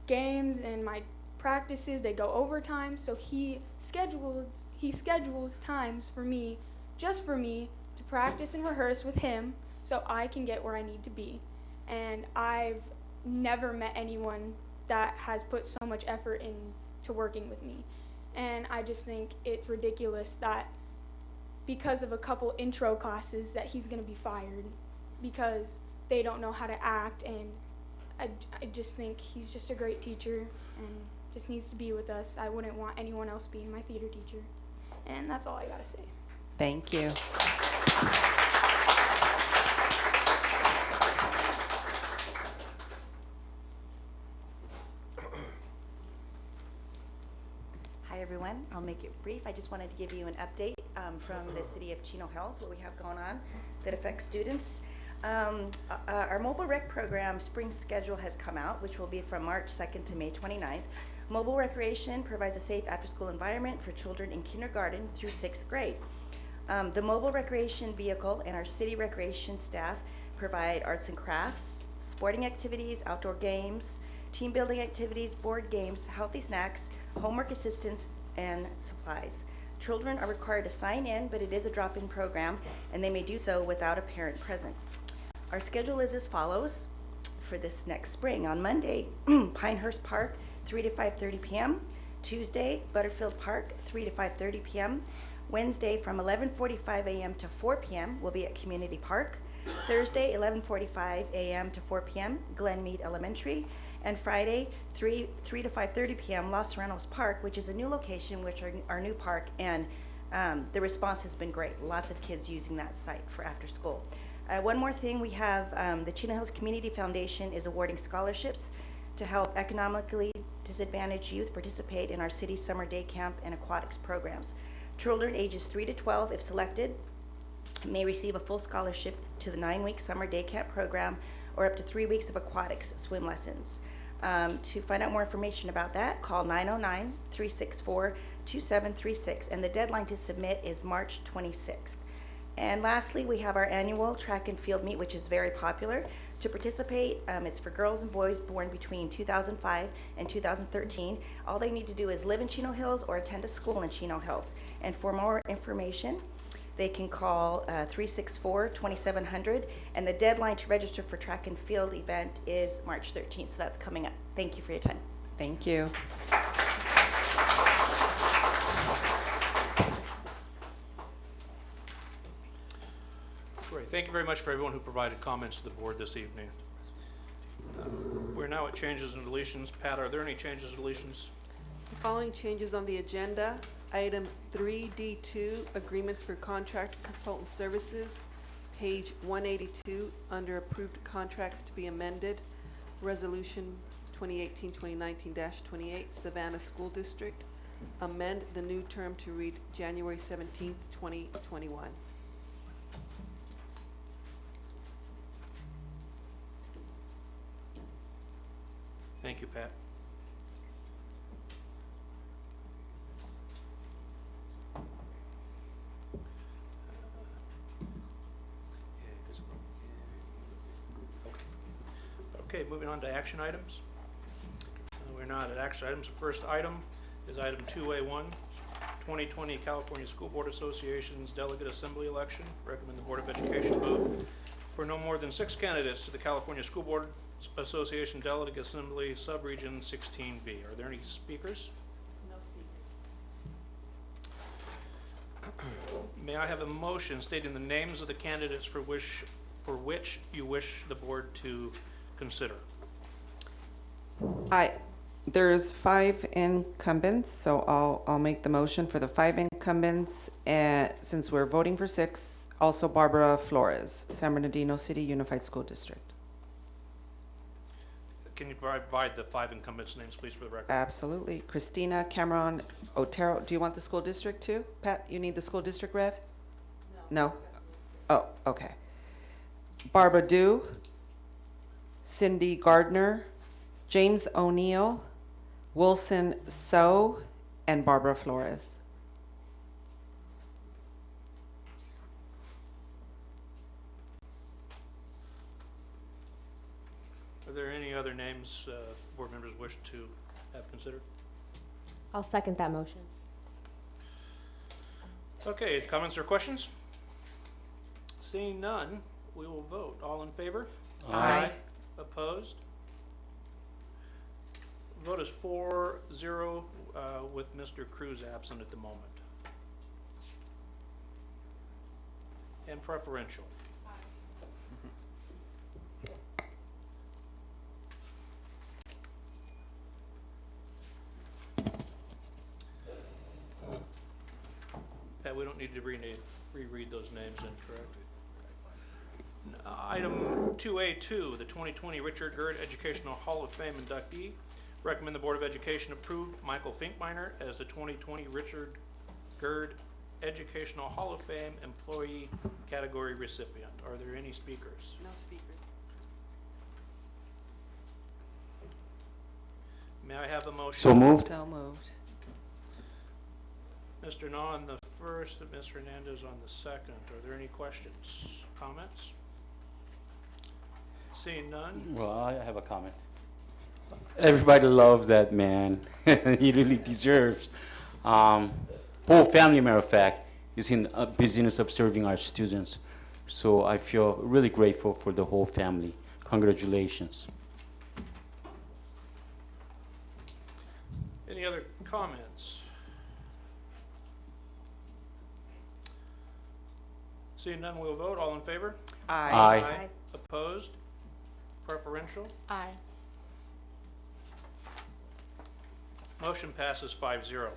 games and my practices, they go overtime, so he schedules times for me, just for me, to practice and rehearse with him so I can get where I need to be. And I've never met anyone that has put so much effort into working with me. And I just think it's ridiculous that because of a couple intro classes that he's going to be fired because they don't know how to act. And I just think he's just a great teacher and just needs to be with us. I wouldn't want anyone else being my theater teacher. And that's all I got to say.
Thank you.
Hi everyone, I'll make it brief. I just wanted to give you an update from the city of Chino Hills, what we have going on that affects students. Our mobile rec program spring schedule has come out, which will be from March 2nd to May 29th. Mobile recreation provides a safe after-school environment for children in kindergarten through 6th grade. The mobile recreation vehicle and our city recreation staff provide arts and crafts, sporting activities, outdoor games, team building activities, board games, healthy snacks, homework assistance, and supplies. Children are required to sign in, but it is a drop-in program, and they may do so without a parent present. Our schedule is as follows for this next spring. On Monday, Pinehurst Park, 3 to 5:30 p.m. Tuesday, Butterfield Park, 3 to 5:30 p.m. Wednesday, from 11:45 a.m. to 4 p.m. will be at Community Park. Thursday, 11:45 a.m. to 4 p.m., Glenmead Elementary. And Friday, 3 to 5:30 p.m., Los Serranos Park, which is a new location, which are our new park, and the response has been great. Lots of kids using that site for after school. One more thing, we have the Chino Hills Community Foundation is awarding scholarships to help economically disadvantaged youth participate in our city summer day camp and aquatics programs. Children ages 3 to 12, if selected, may receive a full scholarship to the 9-week summer day camp program or up to 3 weeks of aquatics swim lessons. To find out more information about that, call 909-364-2736, and the deadline to submit is March 26th. And lastly, we have our annual track and field meet, which is very popular. To participate, it's for girls and boys born between 2005 and 2013. All they need to do is live in Chino Hills or attend a school in Chino Hills. And for more information, they can call 364-2700, and the deadline to register for track and field event is March 13th, so that's coming up. Thank you for your time.
Thank you.
Great. Thank you very much for everyone who provided comments to the board this evening. We're now at changes and deletions. Pat, are there any changes or deletions?
The following changes on the agenda. Item 3D2, agreements for contract consultant services, page 182, under approved contracts to be amended, resolution 2018-2019-28, Savannah School District, amend the new term to read January 17th, 2021.
Thank you, Pat. Okay, moving on to action items. We're now at action items. The first item is item 2A1, 2020 California School Board Association's Delegate Assembly Election. Recommend the Board of Education vote for no more than 6 candidates to the California School Board Association Delegate Assembly Subregion 16B. Are there any speakers?
No speakers.
May I have a motion stating the names of the candidates for which you wish the board to consider?
There's 5 incumbents, so I'll make the motion for the 5 incumbents. And since we're voting for 6, also Barbara Flores, San Bernardino City Unified School District.
Can you provide the 5 incumbents' names, please, for the record?
Absolutely. Christina Cameron Otero. Do you want the school district too? Pat, you need the school district read? No? Oh, okay. Barbara Dew, Cindy Gardner, James O'Neill, Wilson So, and Barbara Flores.
Are there any other names board members wish to have considered?
I'll second that motion.
Okay, comments or questions? Seeing none, we will vote. All in favor?
Aye.
Opposed? Vote is 4-0 with Mr. Cruz absent at the moment. And preferential. Pat, we don't need to reread those names in, correct? Item 2A2, the 2020 Richard Gerd Educational Hall of Fame inductee. Recommend the Board of Education approve Michael Finkbeiner as the 2020 Richard Gerd Educational Hall of Fame employee category recipient. Are there any speakers?
No speakers.
May I have a motion?
So moved.
So moved.
Mr. Na on the first and Ms. Hernandez on the second. Are there any questions, comments? Seeing none?
Well, I have a comment. Everybody loves that man. He really deserves. Whole family, matter of fact, is in the business of serving our students. So I feel really grateful for the whole family. Congratulations.
Any other comments? Seeing none, we'll vote. All in favor?
Aye.
Aye.
Opposed? Preferential?
Aye.
Motion passes 5-0.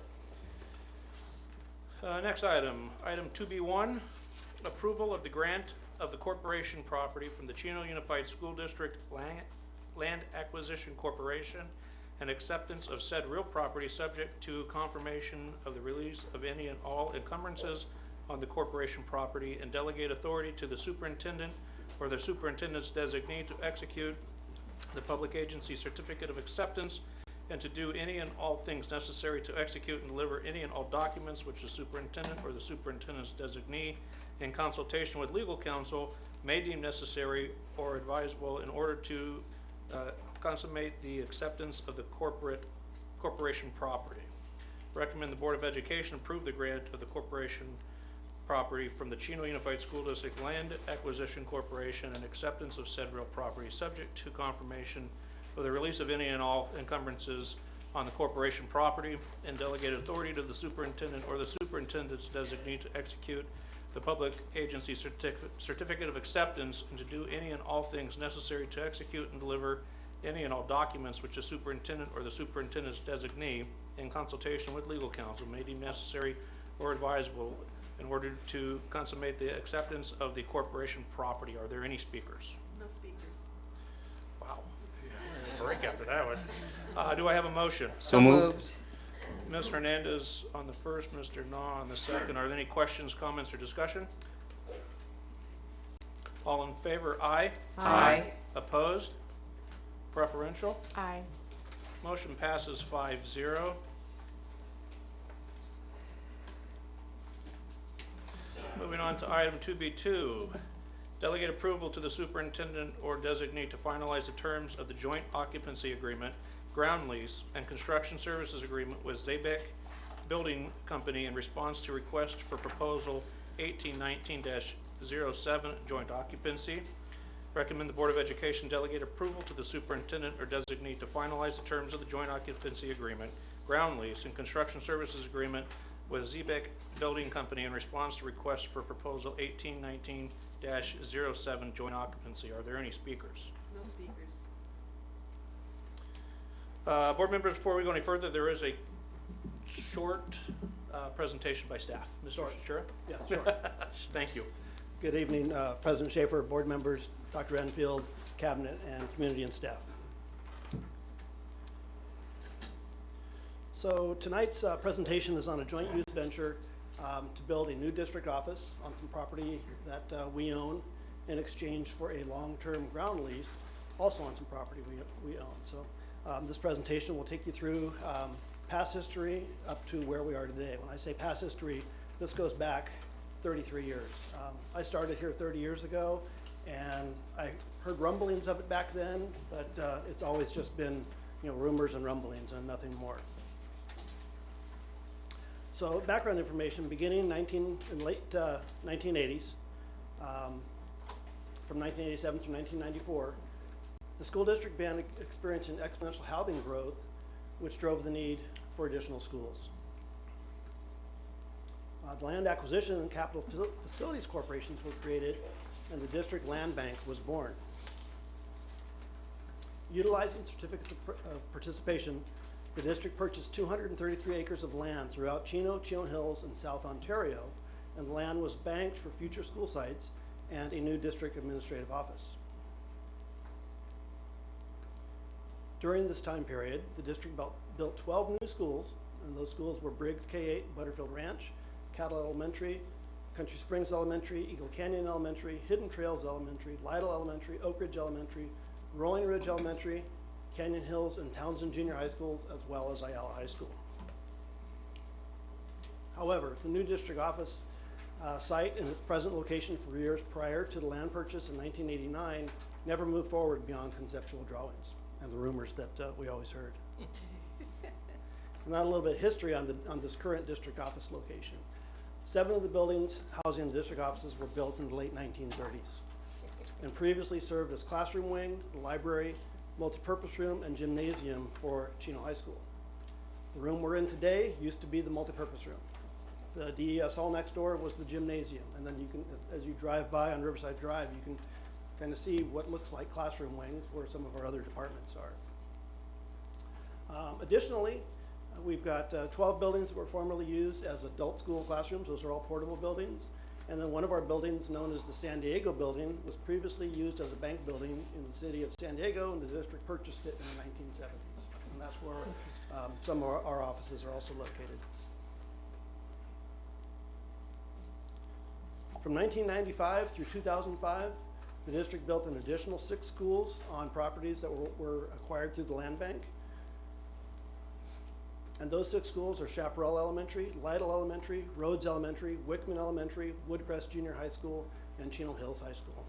Next item, item 2B1, approval of the grant of the corporation property from the Chino Unified School District Land Acquisition Corporation and acceptance of said real property subject to confirmation of the release of any and all encumbrances on the corporation property and delegate authority to the superintendent or the superintendent's designee to execute the public agency certificate of acceptance and to do any and all things necessary to execute and deliver any and all documents which the superintendent or the superintendent's designee in consultation with legal counsel may deem necessary or advisable in order to consummate the acceptance of the corporation property. Recommend the Board of Education approve the grant of the corporation property from the Chino Unified School District Land Acquisition Corporation and acceptance of said real property subject to confirmation of the release of any and all encumbrances on the corporation property and delegate authority to the superintendent or the superintendent's designee to execute the public agency certificate of acceptance and to do any and all things necessary to execute and deliver any and all documents which the superintendent or the superintendent's designee in consultation with legal counsel may deem necessary or advisable in order to consummate the acceptance of the corporation property. Are there any speakers?
No speakers.
Wow. Break after that one. Do I have a motion?
So moved.
Ms. Hernandez on the first, Mr. Na on the second. Are there any questions, comments, or discussion? All in favor, aye.
Aye.
Opposed? Preferential?
Aye.
Motion passes 5-0. Moving on to item 2B2, delegate approval to the superintendent or designee to finalize the terms of the joint occupancy agreement, ground lease, and construction services agreement with Zabek Building Company in response to request for proposal 1819-07 joint occupancy. Recommend the Board of Education delegate approval to the superintendent or designee to finalize the terms of the joint occupancy agreement, ground lease, and construction services agreement with Zeebeck Building Company in response to request for proposal 1819-07 joint occupancy. Are there any speakers?
No speakers.
Board members, before we go any further, there is a short presentation by staff. Mr. Shura?
Yeah, sure.
Thank you.
Good evening, President Schaefer, board members, Dr. Enfield, cabinet, and community and staff. So tonight's presentation is on a joint use venture to build a new district office on some property that we own in exchange for a long-term ground lease, also on some property we own. So this presentation will take you through past history up to where we are today. When I say past history, this goes back 33 years. I started here 30 years ago, and I heard rumblings of it back then, but it's always just been, rumors and rumblings and nothing more. So background information, beginning in late 1980s, from 1987 through 1994, the school district began experiencing exponential housing growth, which drove the need for additional schools. The Land Acquisition and Capital Facilities Corporations were created, and the district land bank was born. Utilizing certificates of participation, the district purchased 233 acres of land throughout Chino Hills, and South Ontario, and the land was banked for future school sites and a new district administrative office. During this time period, the district built 12 new schools, and those schools were Briggs K-8, Butterfield Ranch, Cattle Elementary, Country Springs Elementary, Eagle Canyon Elementary, Hidden Trails Elementary, Lytle Elementary, Oak Ridge Elementary, Rolling Ridge Elementary, Canyon Hills and Townsend Junior High Schools, as well as Ayala High School. However, the new district office site in its present location for years prior to the land purchase in 1989 never moved forward beyond conceptual drawings and the rumors that we always heard. And now a little bit of history on this current district office location. 7 of the buildings housing the district offices were built in the late 1930s and previously served as classroom wings, the library, multipurpose room, and gymnasium for Chino High School. The room we're in today used to be the multipurpose room. The DES hall next door was the gymnasium, and then you can, as you drive by on Riverside Drive, you can kind of see what looks like classroom wings where some of our other departments are. Additionally, we've got 12 buildings that were formerly used as adult school classrooms. Those are all portable buildings. And then one of our buildings, known as the San Diego building, was previously used as a bank building in the city of San Diego, and the district purchased it in the 1970s. And that's where some of our offices are also located. From 1995 through 2005, the district built an additional 6 schools on properties that were acquired through the land bank. And those 6 schools are Chaparral Elementary, Lytle Elementary, Rhodes Elementary, Wickman Elementary, Woodcrest Junior High School, and Chino Hills High School.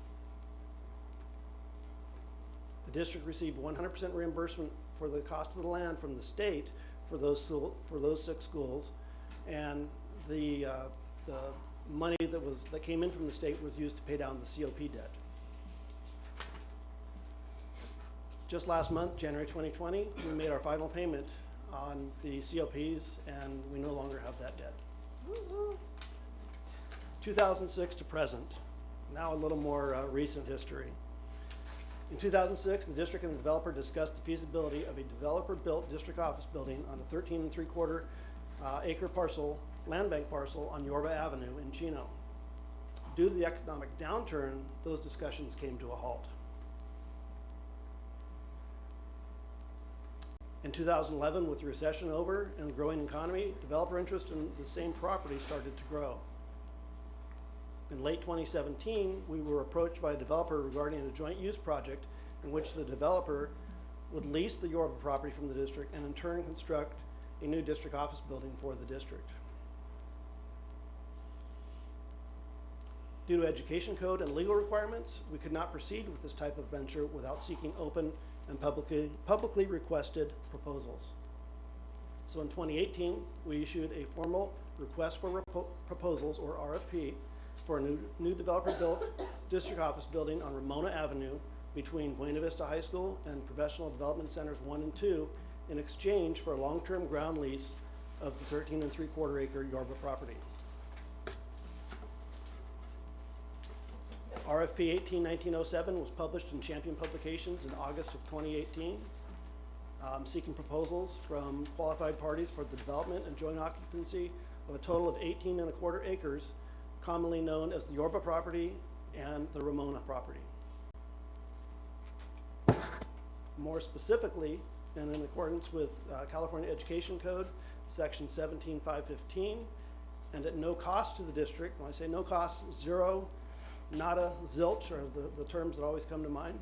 The district received 100% reimbursement for the cost of the land from the state for those 6 schools, and the money that came in from the state was used to pay down the COP debt. Just last month, January 2020, we made our final payment on the COPs, and we no longer have that debt. 2006 to present, now a little more recent history. In 2006, the district and the developer discussed the feasibility of a developer-built district office building on a 13 3/4 acre parcel, land bank parcel on Yorba Avenue in Chino. Due to the economic downturn, those discussions came to a halt. In 2011, with the recession over and the growing economy, developer interest in the same property started to grow. In late 2017, we were approached by a developer regarding a joint use project in which the developer would lease the Yorba property from the district and in turn construct a new district office building for the district. Due to education code and legal requirements, we could not proceed with this type of venture without seeking open and publicly requested proposals. So in 2018, we issued a formal request for proposals, or RFP, for a new developer-built district office building on Ramona Avenue between Buena Vista High School and Professional Development Centers 1 and 2 in exchange for a long-term ground lease of the 13 3/4 acre Yorba property. RFP 18-1907 was published in Champion Publications in August of 2018, seeking proposals from qualified parties for the development and joint occupancy of a total of 18 1/4 acres, commonly known as the Yorba property and the Ramona property. More specifically, and in accordance with California Education Code, Section 17515, and at no cost to the district. When I say no cost, zero, nada, zilch are the terms that always come to mind.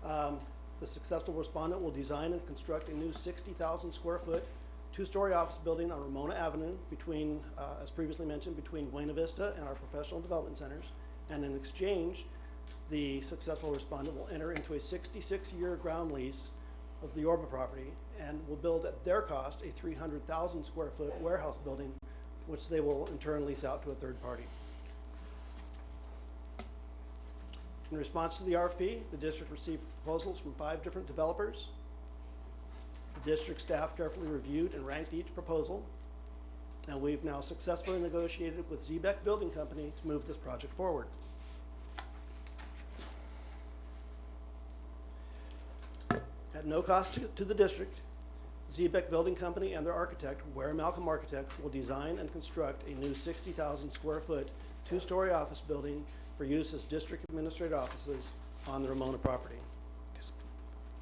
The successful respondent will design and construct a new 60,000 square foot, 2-story office building on Ramona Avenue between, as previously mentioned, between Buena Vista and our professional development centers. And in exchange, the successful respondent will enter into a 66-year ground lease of the Yorba property and will build at their cost a 300,000 square foot warehouse building, which they will in turn lease out to a third party. In response to the RFP, the district received proposals from 5 different developers. The district staff carefully reviewed and ranked each proposal, and we've now successfully negotiated with Zeebeck Building Company to move this project forward. At no cost to the district, Zeebeck Building Company and their architect, Ware Malcolm Architects, will design and construct a new 60,000 square foot, 2-story office building for use as district administrative offices on the Ramona property.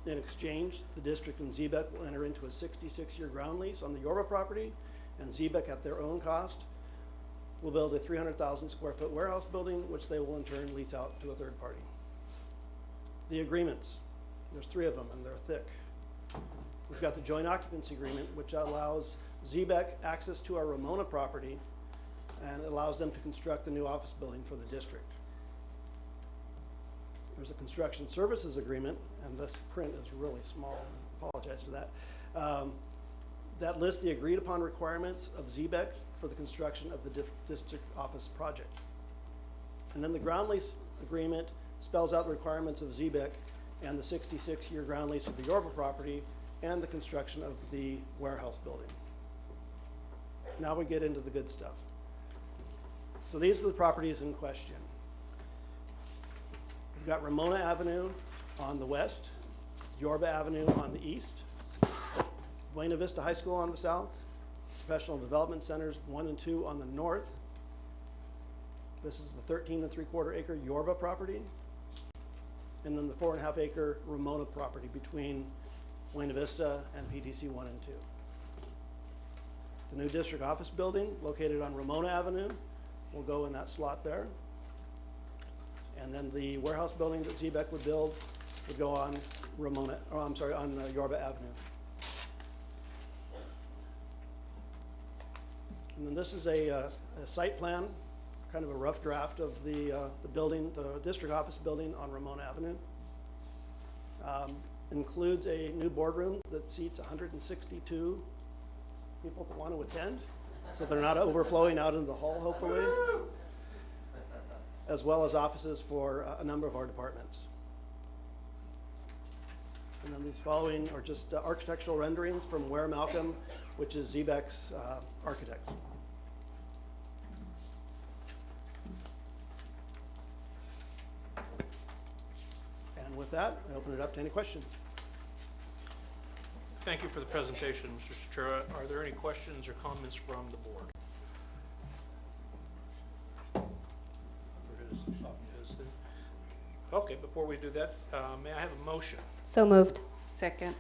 In exchange, the district and Zeebeck will enter into a 66-year ground lease on the Yorba property, and Zeebeck, at their own cost, will build a 300,000 square foot warehouse building, which they will in turn lease out to a third party. The agreements, there's 3 of them, and they're thick. We've got the joint occupancy agreement, which allows Zeebeck access to our Ramona property and allows them to construct the new office building for the district. There's a construction services agreement, and this print is really small, I apologize for that. That lists the agreed upon requirements of Zeebeck for the construction of the district office project. And then the ground lease agreement spells out the requirements of Zeebeck and the 66-year ground lease of the Yorba property and the construction of the warehouse building. Now we get into the good stuff. So these are the properties in question. We've got Ramona Avenue on the west, Yorba Avenue on the east, Buena Vista High School on the south, Professional Development Centers 1 and 2 on the north. This is the 13 3/4 acre Yorba property, and then the 4.5 acre Ramona property between Buena Vista and PTC 1 and 2. The new district office building located on Ramona Avenue will go in that slot there. And then the warehouse building that Zeebeck would build would go on on Yorba Avenue. And then this is a site plan, kind of a rough draft of the building, the district office building on Ramona Avenue. Includes a new boardroom that seats 162 people that want to attend, so they're not overflowing out into the hall, hopefully, as well as offices for a number of our departments. And then these following are just architectural renderings from Ware Malcolm, which is Zeebeck's architect. And with that, I open it up to any questions.
Thank you for the presentation, Mr. Cichera. Are there any questions or comments from the board? Okay, before we do that, may I have a motion?
So moved.
Second.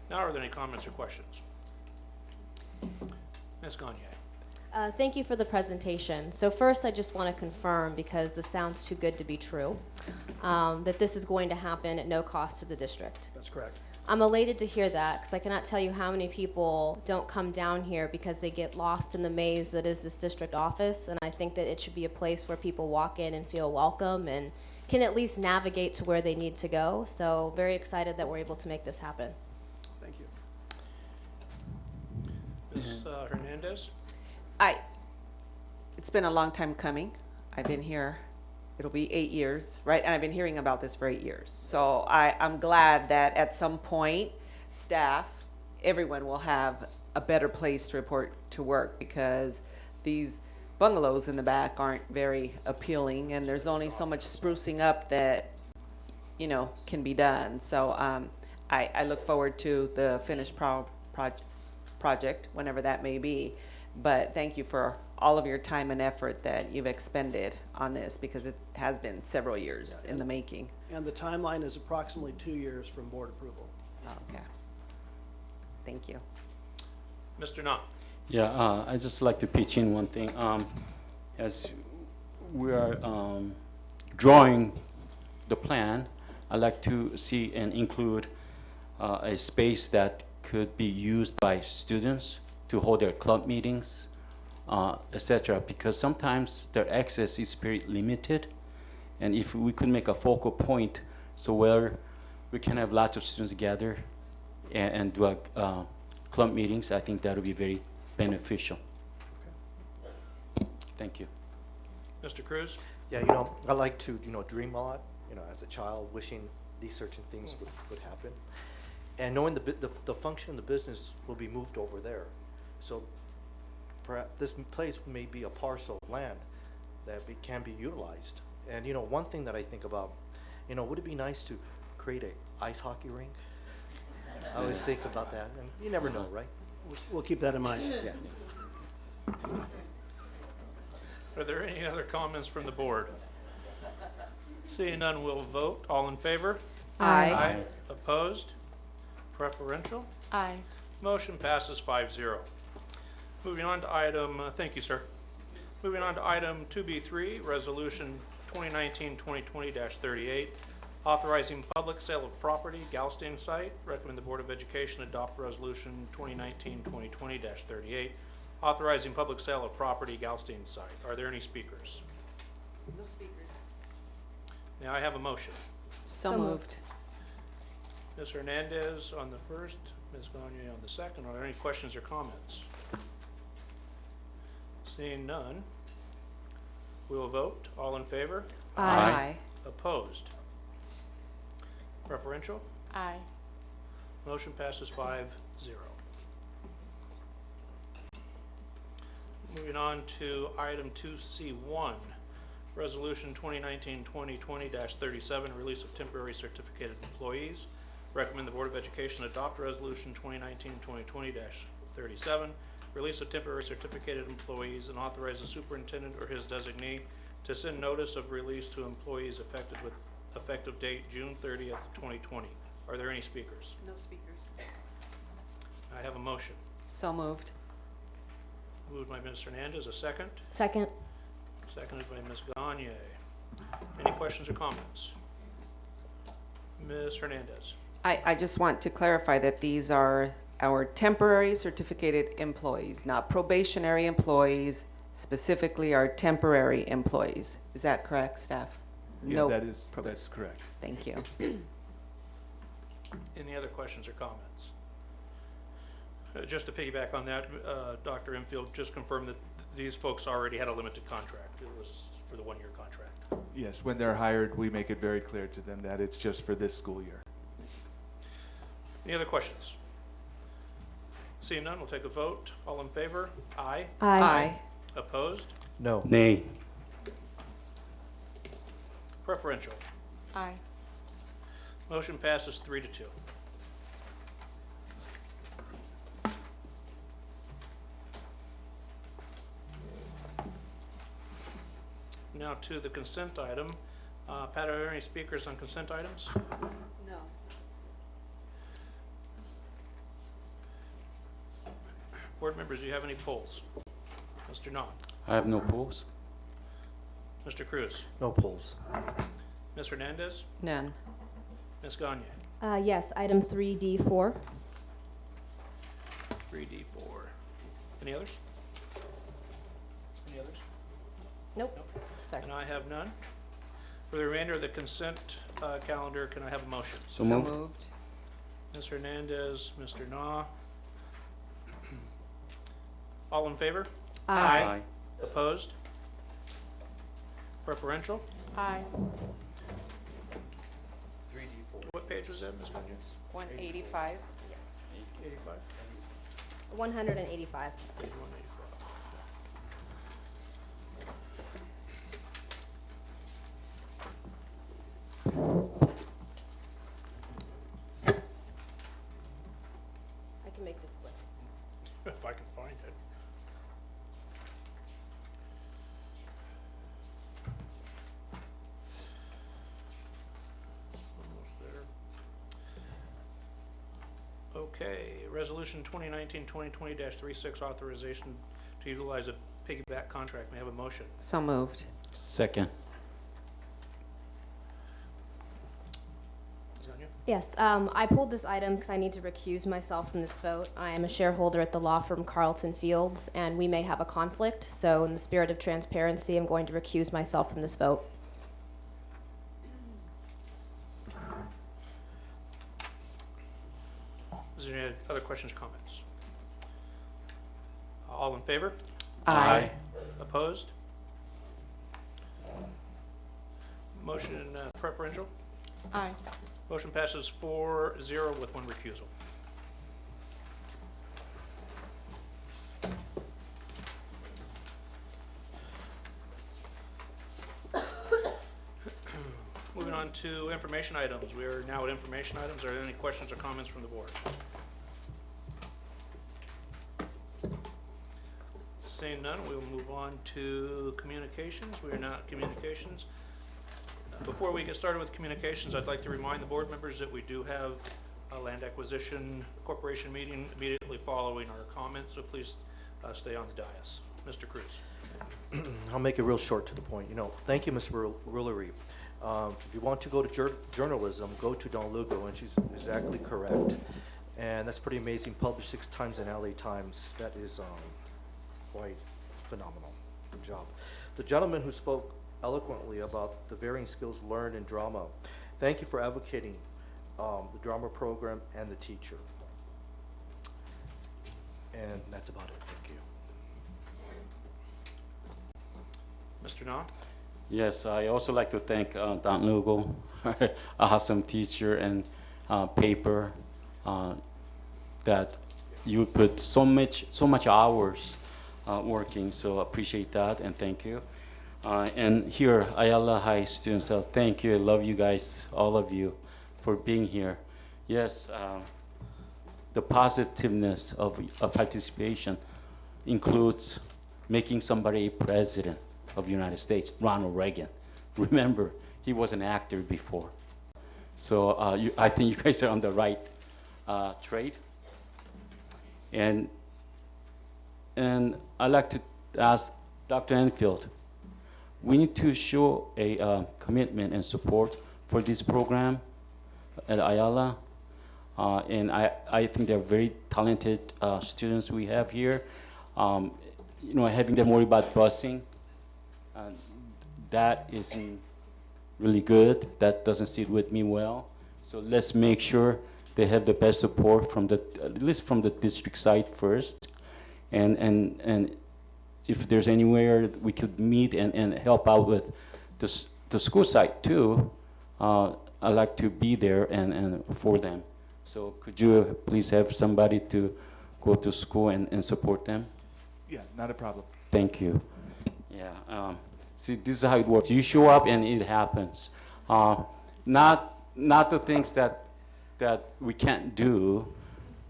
Now, are there any comments or questions? Ms. Gagne.
Thank you for the presentation. So first, I just want to confirm, because this sounds too good to be true, that this is going to happen at no cost to the district.
That's correct.
I'm elated to hear that, because I cannot tell you how many people don't come down here because they get lost in the maze that is this district office, and I think that it should be a place where people walk in and feel welcome and can at least navigate to where they need to go. So very excited that we're able to make this happen.
Thank you.
Ms. Hernandez?
It's been a long time coming. I've been here, it'll be 8 years, right? And I've been hearing about this for 8 years. So I'm glad that at some point, staff everyone will have a better place to report to work, because these bungalows in the back aren't very appealing, and there's only so much sprucing up that, you know, can be done. So I look forward to the finished project, whenever that may be. But thank you for all of your time and effort that you've expended on this, because it has been several years in the making.
And the timeline is approximately 2 years from board approval.
Okay. Thank you.
Mr. Knott.
Yeah, I'd just like to pitch in one thing. As we are drawing the plan, I'd like to see and include a space that could be used by students to hold their club meetings, etc. Because sometimes their access is very limited, and if we could make a focal point so where we can have lots of students gather and do club meetings, I think that would be very beneficial. Thank you.
Mr. Cruz?
Yeah, you know, I like to, you know, dream a lot, you know, as a child, wishing these certain things would happen. And knowing the function of the business will be moved over there. So perhaps this place may be a parcel of land that can be utilized. And, you know, one thing that I think about, you know, would it be nice to create an ice hockey rink? I always think about that, and you never know, right?
We'll keep that in mind.
Yeah.
Are there any other comments from the board? Seeing none, we'll vote. All in favor?
Aye.
Aye. Opposed? Preferential?
Aye.
Motion passes 5-0. Moving on to item, thank you, sir. Moving on to item 2B3, Resolution 2019-2020-38, authorizing public sale of property, Galstein site. Recommend the Board of Education adopt Resolution 2019-2020-38, authorizing public sale of property, Galstein site. Are there any speakers?
No speakers.
May I have a motion?
So moved.
Ms. Hernandez on the first, Ms. Gagne on the second. Are there any questions or comments? Seeing none, we will vote. All in favor?
Aye.
Opposed? Preferential?
Aye.
Motion passes 5-0. Moving on to item 2C1, Resolution 2019-2020-37, release of temporary certificated employees. Recommend the Board of Education adopt Resolution 2019-2020-37, release of temporary certificated employees, and authorize the superintendent or his designee to send notice of release to employees effective date June 30th, 2020. Are there any speakers?
No speakers.
I have a motion.
So moved.
Moved by Ms. Hernandez, a second.
Second.
Seconded by Ms. Gagne. Any questions or comments? Ms. Hernandez.
I just want to clarify that these are our temporary certificated employees, not probationary employees, specifically our temporary employees. Is that correct, staff?
Yeah,
No
that's
probation.
correct.
Thank you.
Any other questions or comments? Just to piggyback on that, Dr. Enfield just confirmed that these folks already had a limited contract. It was for the one-year contract.
Yes, when they're hired, we make it very clear to them that it's just for this school year.
Any other questions? Seeing none, we'll take a vote. All in favor? Aye.
Aye. Aye.
Opposed?
No.
Nay.
Preferential?
Aye.
Motion passes 3-2. Now to the consent item. Pat, are there any speakers on consent items?
No.
Board members, do you have any polls? Mr. Knott?
I have no polls.
Mr. Cruz?
No polls.
Ms. Hernandez?
None.
Ms. Gagne?
Yes, item 3D4.
3D4. Any others? Any others?
Nope. Sorry.
And I have none. For the remainder of the consent calendar, can I have a motion?
So moved.
Ms. Hernandez, Mr. Nah. All in favor?
Aye.
Aye.
Opposed? Preferential?
Aye.
3D4. What page was that, Ms. Gagne?
185? Yes.
85?
185.
Page 185.
I can make this quick.
If I can find it. Almost there. Okay, Resolution 2019-2020-36, authorization to utilize a piggyback contract. May I have a motion?
So moved.
Second.
Zanya?
Yes, I pulled this item because I need to recuse myself from this vote. I am a shareholder at the law firm Carlton Fields, and we may have a conflict. So in the spirit of transparency, I'm going to recuse myself from this vote.
Is there any other questions or comments? All in favor?
Aye.
Opposed? Motion preferential?
Aye.
Motion passes 4-0 with one recusal. Moving on to information items. We are now at information items. Are there any questions or comments from the board? Seeing none, we will move on to communications. We are now at communications. Before we get started with communications, I'd like to remind the board members that we do have a land acquisition corporation meeting immediately following our comments, so please stay on the dais. Mr. Cruz.
I'll make it real short to the point. You know, thank you, Ms. Rillery. If you want to go to journalism, go to Don Lugo, and she's exactly correct. And that's pretty amazing. Published 6 times in LA Times. That is quite phenomenal. Good job. The gentleman who spoke eloquently about the varying skills learned in drama, thank you for advocating the drama program and the teacher. And that's about it. Thank you.
Mr. Na?
Yes, I also like to thank Don Lugo, awesome teacher and paper that you put so much hours working. So appreciate that and thank you. And here, Ayala High students, thank you. I love you guys, all of you, for being here. Yes, the positiveness of participation includes making somebody a president of the United States, Ronald Reagan. Remember, he was an actor before. So I think you guys are on the right track. And I'd like to ask Dr. Enfield, we need to show a commitment and support for this program at Ayala. And I think they're very talented students we have here. You know, having them worry about busing, that isn't really good. That doesn't sit with me well. So let's make sure they have the best support from at least from the district side first. And if there's anywhere we could meet and help out with the school side too, I'd like to be there and for them. So could you please have somebody to go to school and support them?
Yeah, not a problem.
Thank you. Yeah. See, this is how it works. You show up and it happens. Not the things that we can't do,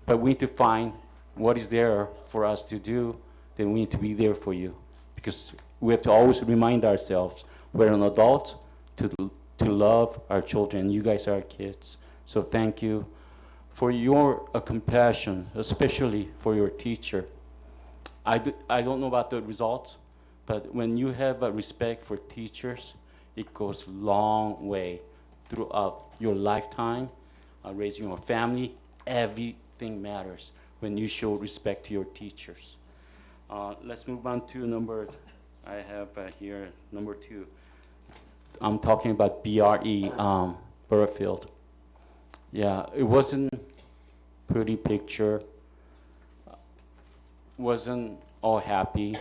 but we need to find what is there for us to do. Then we need to be there for you, because we have to always remind ourselves we're an adult to love our children. You guys are our kids. So thank you for your compassion, especially for your teacher. I don't know about the results, but when you have a respect for teachers, it goes a long way throughout your lifetime, raising your family. Everything matters when you show respect to your teachers. Let's move on to I have here number 2. I'm talking about BRE, Butterfield. Yeah, it wasn't pretty picture. Wasn't all happy.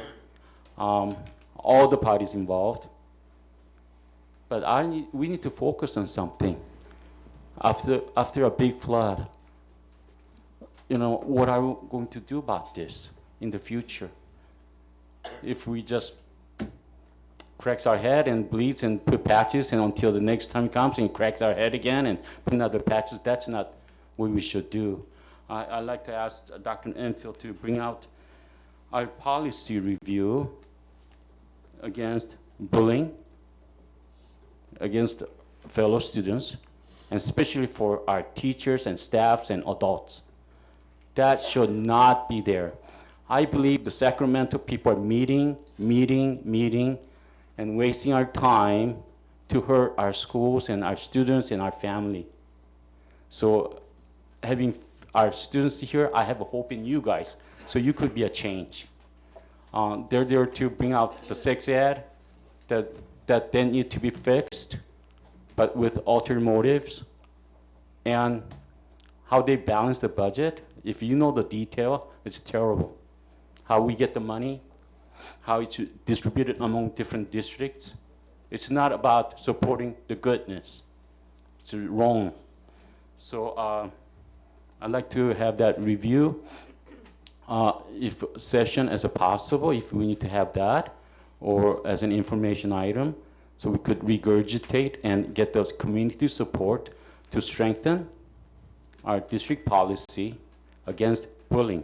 All the parties involved. But we need to focus on something. After a big flood, what are we going to do about this in the future? If we just cracks our head and bleeds and put patches and until the next time comes and cracks our head again and put another patches, that's not what we should do. I'd like to ask Dr. Enfield to bring out our policy review against bullying, against fellow students, and especially for our teachers and staffs and adults. That should not be there. I believe the Sacramento people are meeting, and wasting our time to hurt our schools and our students and our family. So having our students here, I have a hope in you guys, so you could be a change. They're there to bring out the sex ed that then need to be fixed, but with altered motives, and how they balance the budget. If you know the detail, it's terrible. How we get the money, how it's distributed among different districts. It's not about supporting the goodness. It's wrong. So I'd like to have that review. If session as a possible, if we need to have that, or as an information item, so we could regurgitate and get those community support to strengthen our district policy against bullying.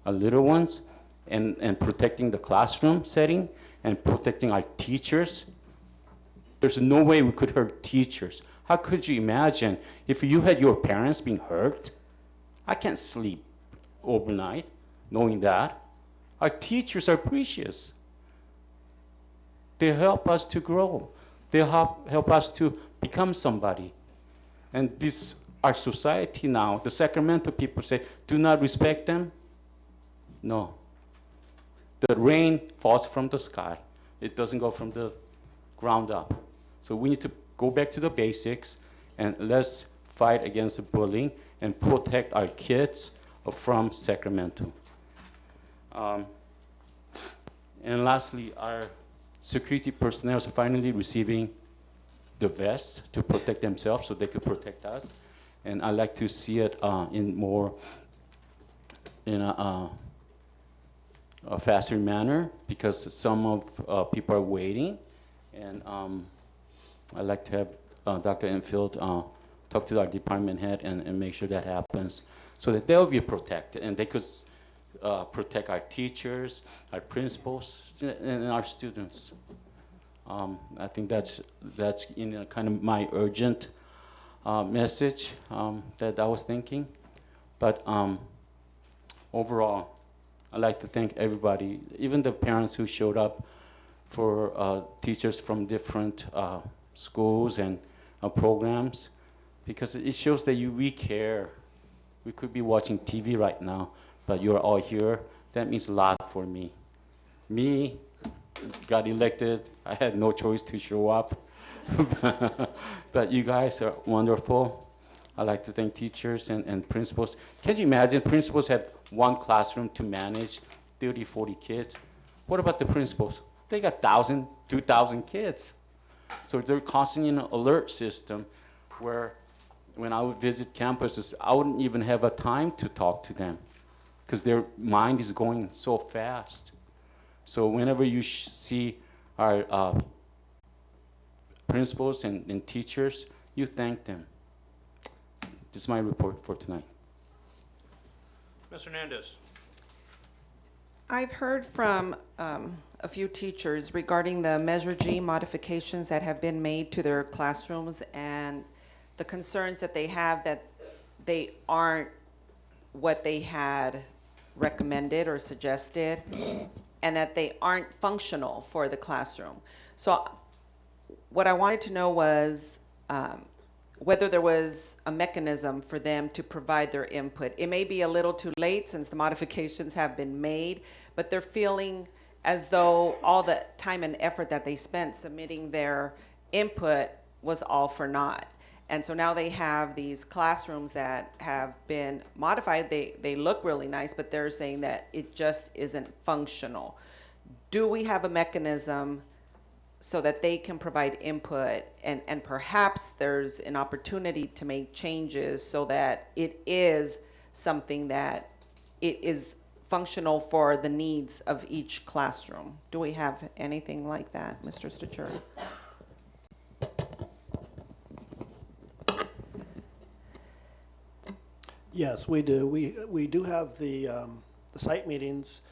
Our little ones, and protecting the classroom setting, and protecting our teachers. There's no way we could hurt teachers. How could you imagine if you had your parents being hurt? I can't sleep overnight knowing that. Our teachers are precious. They help us to grow. They help us to become somebody. And this, our society now, the Sacramento people say, do not respect them. No. The rain falls from the sky. It doesn't go from the ground up. So we need to go back to the basics, and let's fight against the bullying and protect our kids from Sacramento. And lastly, our security personnel are finally receiving the vests to protect themselves so they could protect us. And I'd like to see it in a faster manner, because some of people are waiting. And I'd like to have Dr. Enfield talk to our department head and make sure that happens, so that they'll be protected and they could protect our teachers, our principals, and our students. I think that's kind of my urgent message that I was thinking. But overall, I'd like to thank everybody, even the parents who showed up for teachers from different schools and programs, because it shows that we care. We could be watching TV right now, but you're all here. That means a lot for me. Me, got elected. I had no choice to show up. But you guys are wonderful. I'd like to thank teachers and principals. Can you imagine principals have one classroom to manage 30, 40 kids? What about the principals? They got 1,000, 2,000 kids. So they're constantly in an alert system where when I would visit campuses, I wouldn't even have a time to talk to them because their mind is going so fast. So whenever you see our principals and teachers, you thank them. This is my report for tonight.
Ms. Hernandez.
I've heard from a few teachers regarding the Measure G modifications that have been made to their classrooms and the concerns that they have that they aren't what they had recommended or suggested, and that they aren't functional for the classroom. So what I wanted to know was whether there was a mechanism for them to provide their input. It may be a little too late since the modifications have been made, but they're feeling as though all the time and effort that they spent submitting their input was all for naught. And so now they have these classrooms that have been modified. They look really nice, but they're saying that it just isn't functional. Do we have a mechanism so that they can provide input, and perhaps there's an opportunity to make changes so that it is something that it is functional for the needs of each classroom. Do we have anything like that, Mr. Stachura?
Yes, we do. We do have the site meetings,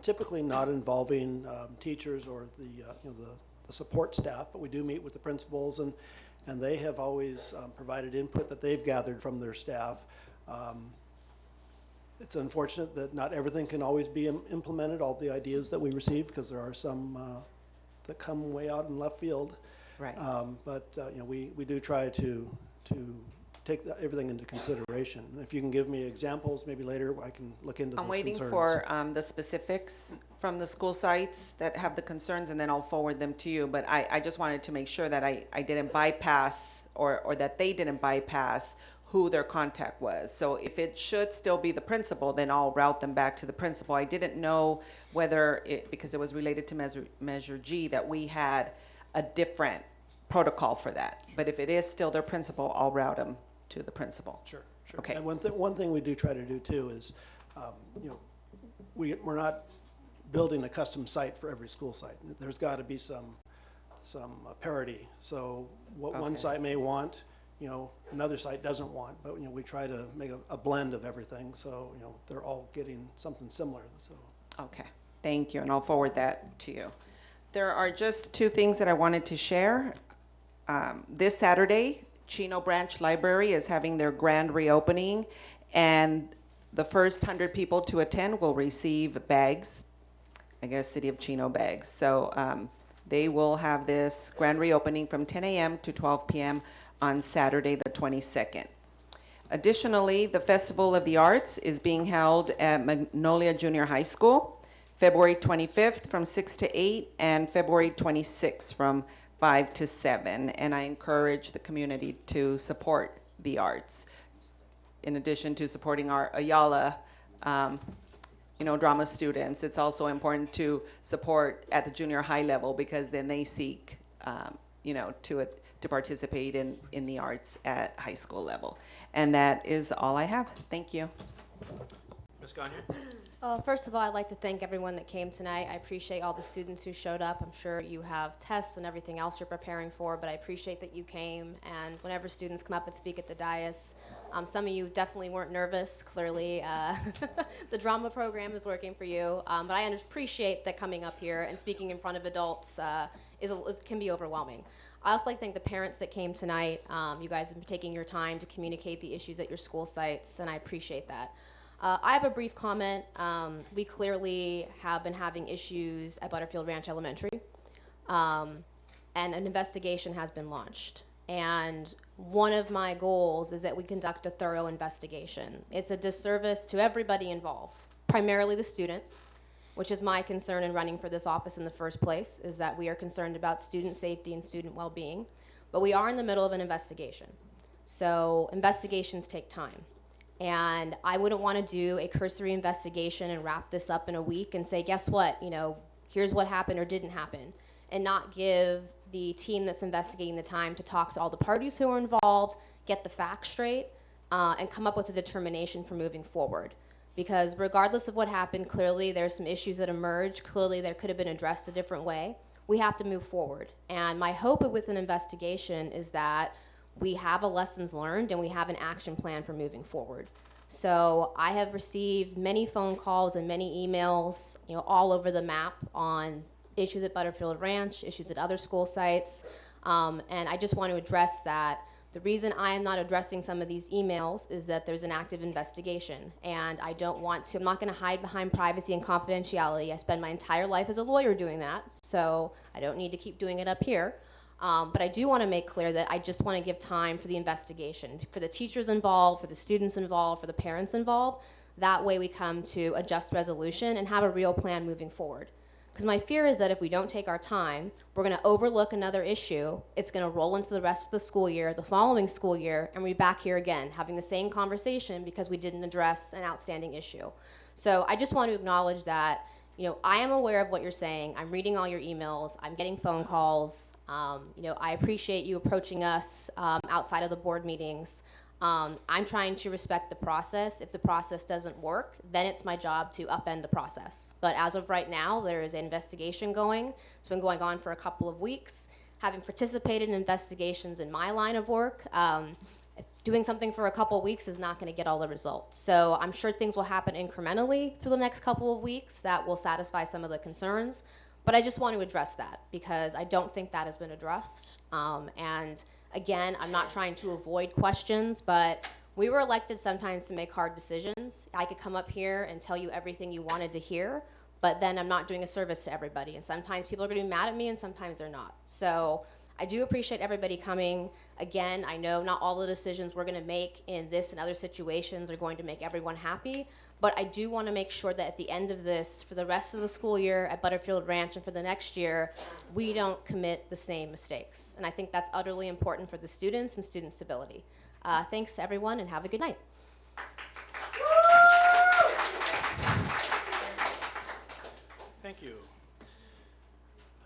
typically not involving teachers or the support staff, but we do meet with the principals, and they have always provided input that they've gathered from their staff. It's unfortunate that not everything can always be implemented, all the ideas that we receive, because there are some that come way out in left field.
Right.
But we do try to take everything into consideration. If you can give me examples, maybe later I can look into those
I'm waiting
concerns.
for the specifics from the school sites that have the concerns, and then I'll forward them to you. But I just wanted to make sure that I didn't bypass or that they didn't bypass who their contact was. So if it should still be the principal, then I'll route them back to the principal. I didn't know whether because it was related to Measure G, that we had a different protocol for that. But if it is still their principal, I'll route them to the principal.
Sure.
Okay.
And one thing we do try to do too is, we're not building a custom site for every school site. There's got to be some parity. So what one site may want, another site doesn't want. But we try to make a blend of everything, so they're all getting something similar. So.
Okay. Thank you, and I'll forward that to you. There are just two things that I wanted to share. This Saturday, Chino Branch Library is having their grand reopening, and the first 100 people to attend will receive bags, I guess City of Chino bags. So they will have this grand reopening from 10 a.m. to 12 p.m. on Saturday the 22nd. Additionally, the Festival of the Arts is being held at Magnolia Junior High School, February 25th from 6 to 8, and February 26th from 5 to 7, and I encourage the community to support the arts. In addition to supporting our Ayala, drama students, it's also important to support at the junior high level, because then they seek, to participate in the arts at high school level. And that is all I have. Thank you.
Ms. Gagne?
First of all, I'd like to thank everyone that came tonight. I appreciate all the students who showed up. I'm sure you have tests and everything else you're preparing for, but I appreciate that you came. And whenever students come up and speak at the dais, some of you definitely weren't nervous. Clearly, the drama program is working for you. But I appreciate that coming up here and speaking in front of adults can be overwhelming. I also like to thank the parents that came tonight. You guys have been taking your time to communicate the issues at your school sites, and I appreciate that. I have a brief comment. We clearly have been having issues at Butterfield Ranch Elementary, and an investigation has been launched. And one of my goals is that we conduct a thorough investigation. It's a disservice to everybody involved, primarily the students, which is my concern in running for this office in the first place, is that we are concerned about student safety and student well-being. But we are in the middle of an investigation. So investigations take time. And I wouldn't want to do a cursory investigation and wrap this up in a week and say, guess what, here's what happened or didn't happen, and not give the team that's investigating the time to talk to all the parties who are involved, get the facts straight, and come up with a determination for moving forward. Because regardless of what happened, clearly there's some issues that emerged. Clearly they could have been addressed a different way. We have to move forward. And my hope with an investigation is that we have a lessons learned and we have an action plan for moving forward. So I have received many phone calls and many emails, all over the map on issues at Butterfield Ranch, issues at other school sites, and I just want to address that. The reason I am not addressing some of these emails is that there's an active investigation, and I'm not going to hide behind privacy and confidentiality. I spend my entire life as a lawyer doing that, so I don't need to keep doing it up here. But I do want to make clear that I just want to give time for the investigation, for the teachers involved, for the students involved, for the parents involved. That way we come to a just resolution and have a real plan moving forward. Because my fear is that if we don't take our time, we're going to overlook another issue. It's going to roll into the rest of the school year, the following school year, and we're back here again having the same conversation because we didn't address an outstanding issue. So I just want to acknowledge that I am aware of what you're saying. I'm reading all your emails. I'm getting phone calls. I appreciate you approaching us outside of the board meetings. I'm trying to respect the process. If the process doesn't work, then it's my job to upend the process. But as of right now, there is an investigation going. It's been going on for a couple of weeks. Having participated in investigations in my line of work, doing something for a couple of weeks is not going to get all the results. So I'm sure things will happen incrementally through the next couple of weeks that will satisfy some of the concerns. But I just want to address that because I don't think that has been addressed. And again, I'm not trying to avoid questions, but we were elected sometimes to make hard decisions. I could come up here and tell you everything you wanted to hear, but then I'm not doing a service to everybody. And sometimes people are going to be mad at me and sometimes they're not. So I do appreciate everybody coming. Again, I know not all the decisions we're going to make in this and other situations are going to make everyone happy, but I do want to make sure that at the end of this, for the rest of the school year at Butterfield Ranch and for the next year, we don't commit the same mistakes. And I think that's utterly important for the students and student stability. Thanks to everyone and have a good night.
Thank you.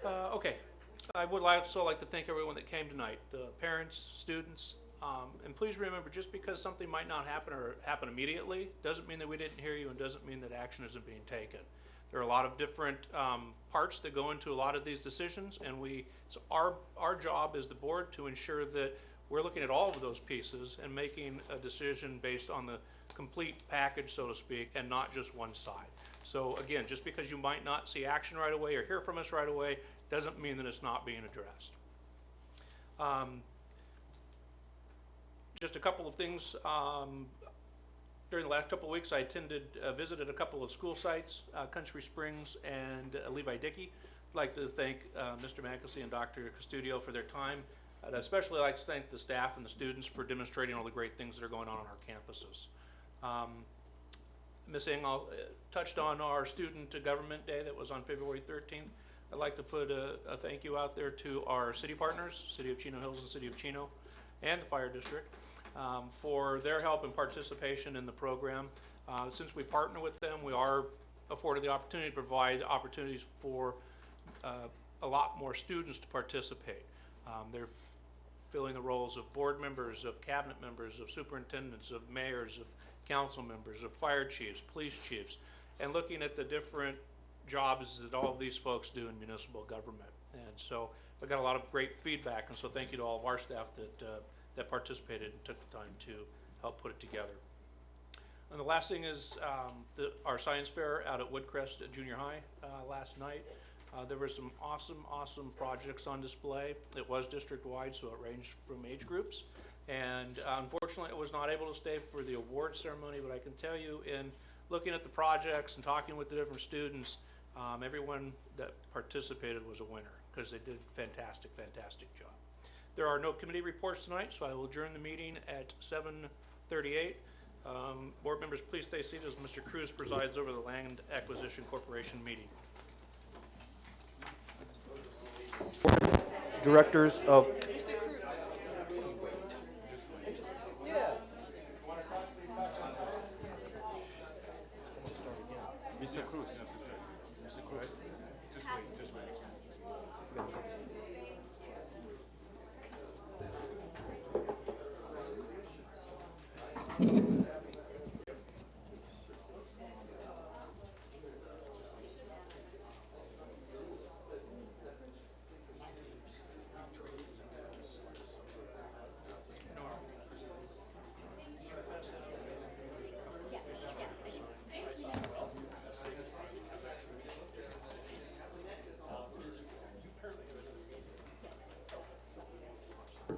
Okay. I would also like to thank everyone that came tonight, the parents, students, and please remember, just because something might not happen or happen immediately, doesn't mean that we didn't hear you and doesn't mean that action isn't being taken. There are a lot of different parts that go into a lot of these decisions, and so our job as the board to ensure that we're looking at all of those pieces and making a decision based on the complete package, so to speak, and not just one side. So again, just because you might not see action right away or hear from us right away, doesn't mean that it's not being addressed. Just a couple of things. During the last couple of weeks, I visited a couple of school sites, Country Springs and Levi Dickey. I'd like to thank Mr. Mackesy and Dr. Custodio for their time. I'd especially like to thank the staff and the students for demonstrating all the great things that are going on our campuses. Ms. Engel touched on our Student Government Day that was on February 13th. I'd like to put a thank you out there to our city partners, City of Chino Hills and City of Chino, and the Fire District, for their help and participation in the program. Since we partner with them, we are afforded the opportunity to provide opportunities for a lot more students to participate. They're filling the roles of board members, of cabinet members, of superintendents, of mayors, of council members, of fire chiefs, police chiefs, and looking at the different jobs that all of these folks do in municipal government. And so I got a lot of great feedback, and so thank you to all of our staff that participated and took the time to help put it together. And the last thing is our science fair out at Woodcrest at Junior High last night. There were some awesome projects on display. It was district-wide, so it ranged from age groups. And unfortunately, I was not able to stay for the award ceremony, but I can tell you in looking at the projects and talking with the different students, everyone that participated was a winner because they did a fantastic job. There are no committee reports tonight, so I will adjourn the meeting at 7:38. Board members, please stay seated as Mr. Cruz presides over the Land Acquisition Corporation meeting.
Directors of
Mr. Cruz. Mr. Cruz.
Just wait.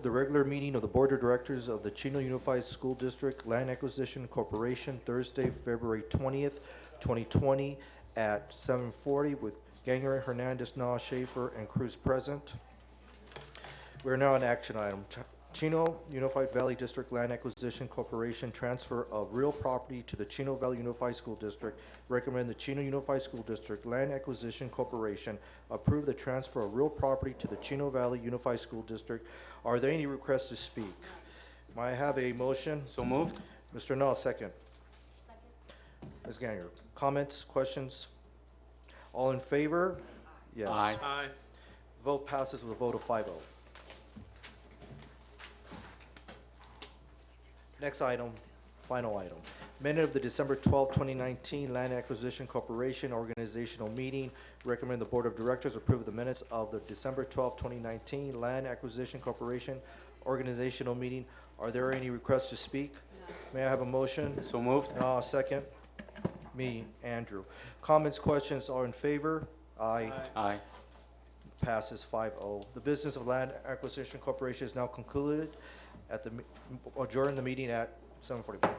the regular meeting of the Board of Directors of the Chino Unified School District Land Acquisition Corporation, Thursday, February 20th, 2020 at 7:40 with Ganger, Hernandez, Na, Schaefer, and Cruz present. We're now on action item. Chino Unified Valley District Land Acquisition Corporation transfer of real property to the Chino Valley Unified School District. Recommend the Chino Unified School District Land Acquisition Corporation approve the transfer of real property to the Chino Valley Unified School District. Are there any requests to speak? May I have a motion?
So moved.
Mr. Null, second. Ms. Ganger, comments, questions? All in favor? Yes.
Aye.
Aye.
Vote passes with a vote of 5-0. Next item, final item. Minute of the December 12, 2019 Land Acquisition Corporation organizational meeting. Recommend the Board of Directors approve the minutes of the December 12, 2019 Land Acquisition Corporation organizational meeting. Are there any requests to speak? May I have a motion?
So moved.
Second. Me, Andrew. Comments, questions, all in favor? Aye.
Aye.
Passes 5-0. The business of Land Acquisition Corporation is now concluded. Adjourn the meeting at 7:45.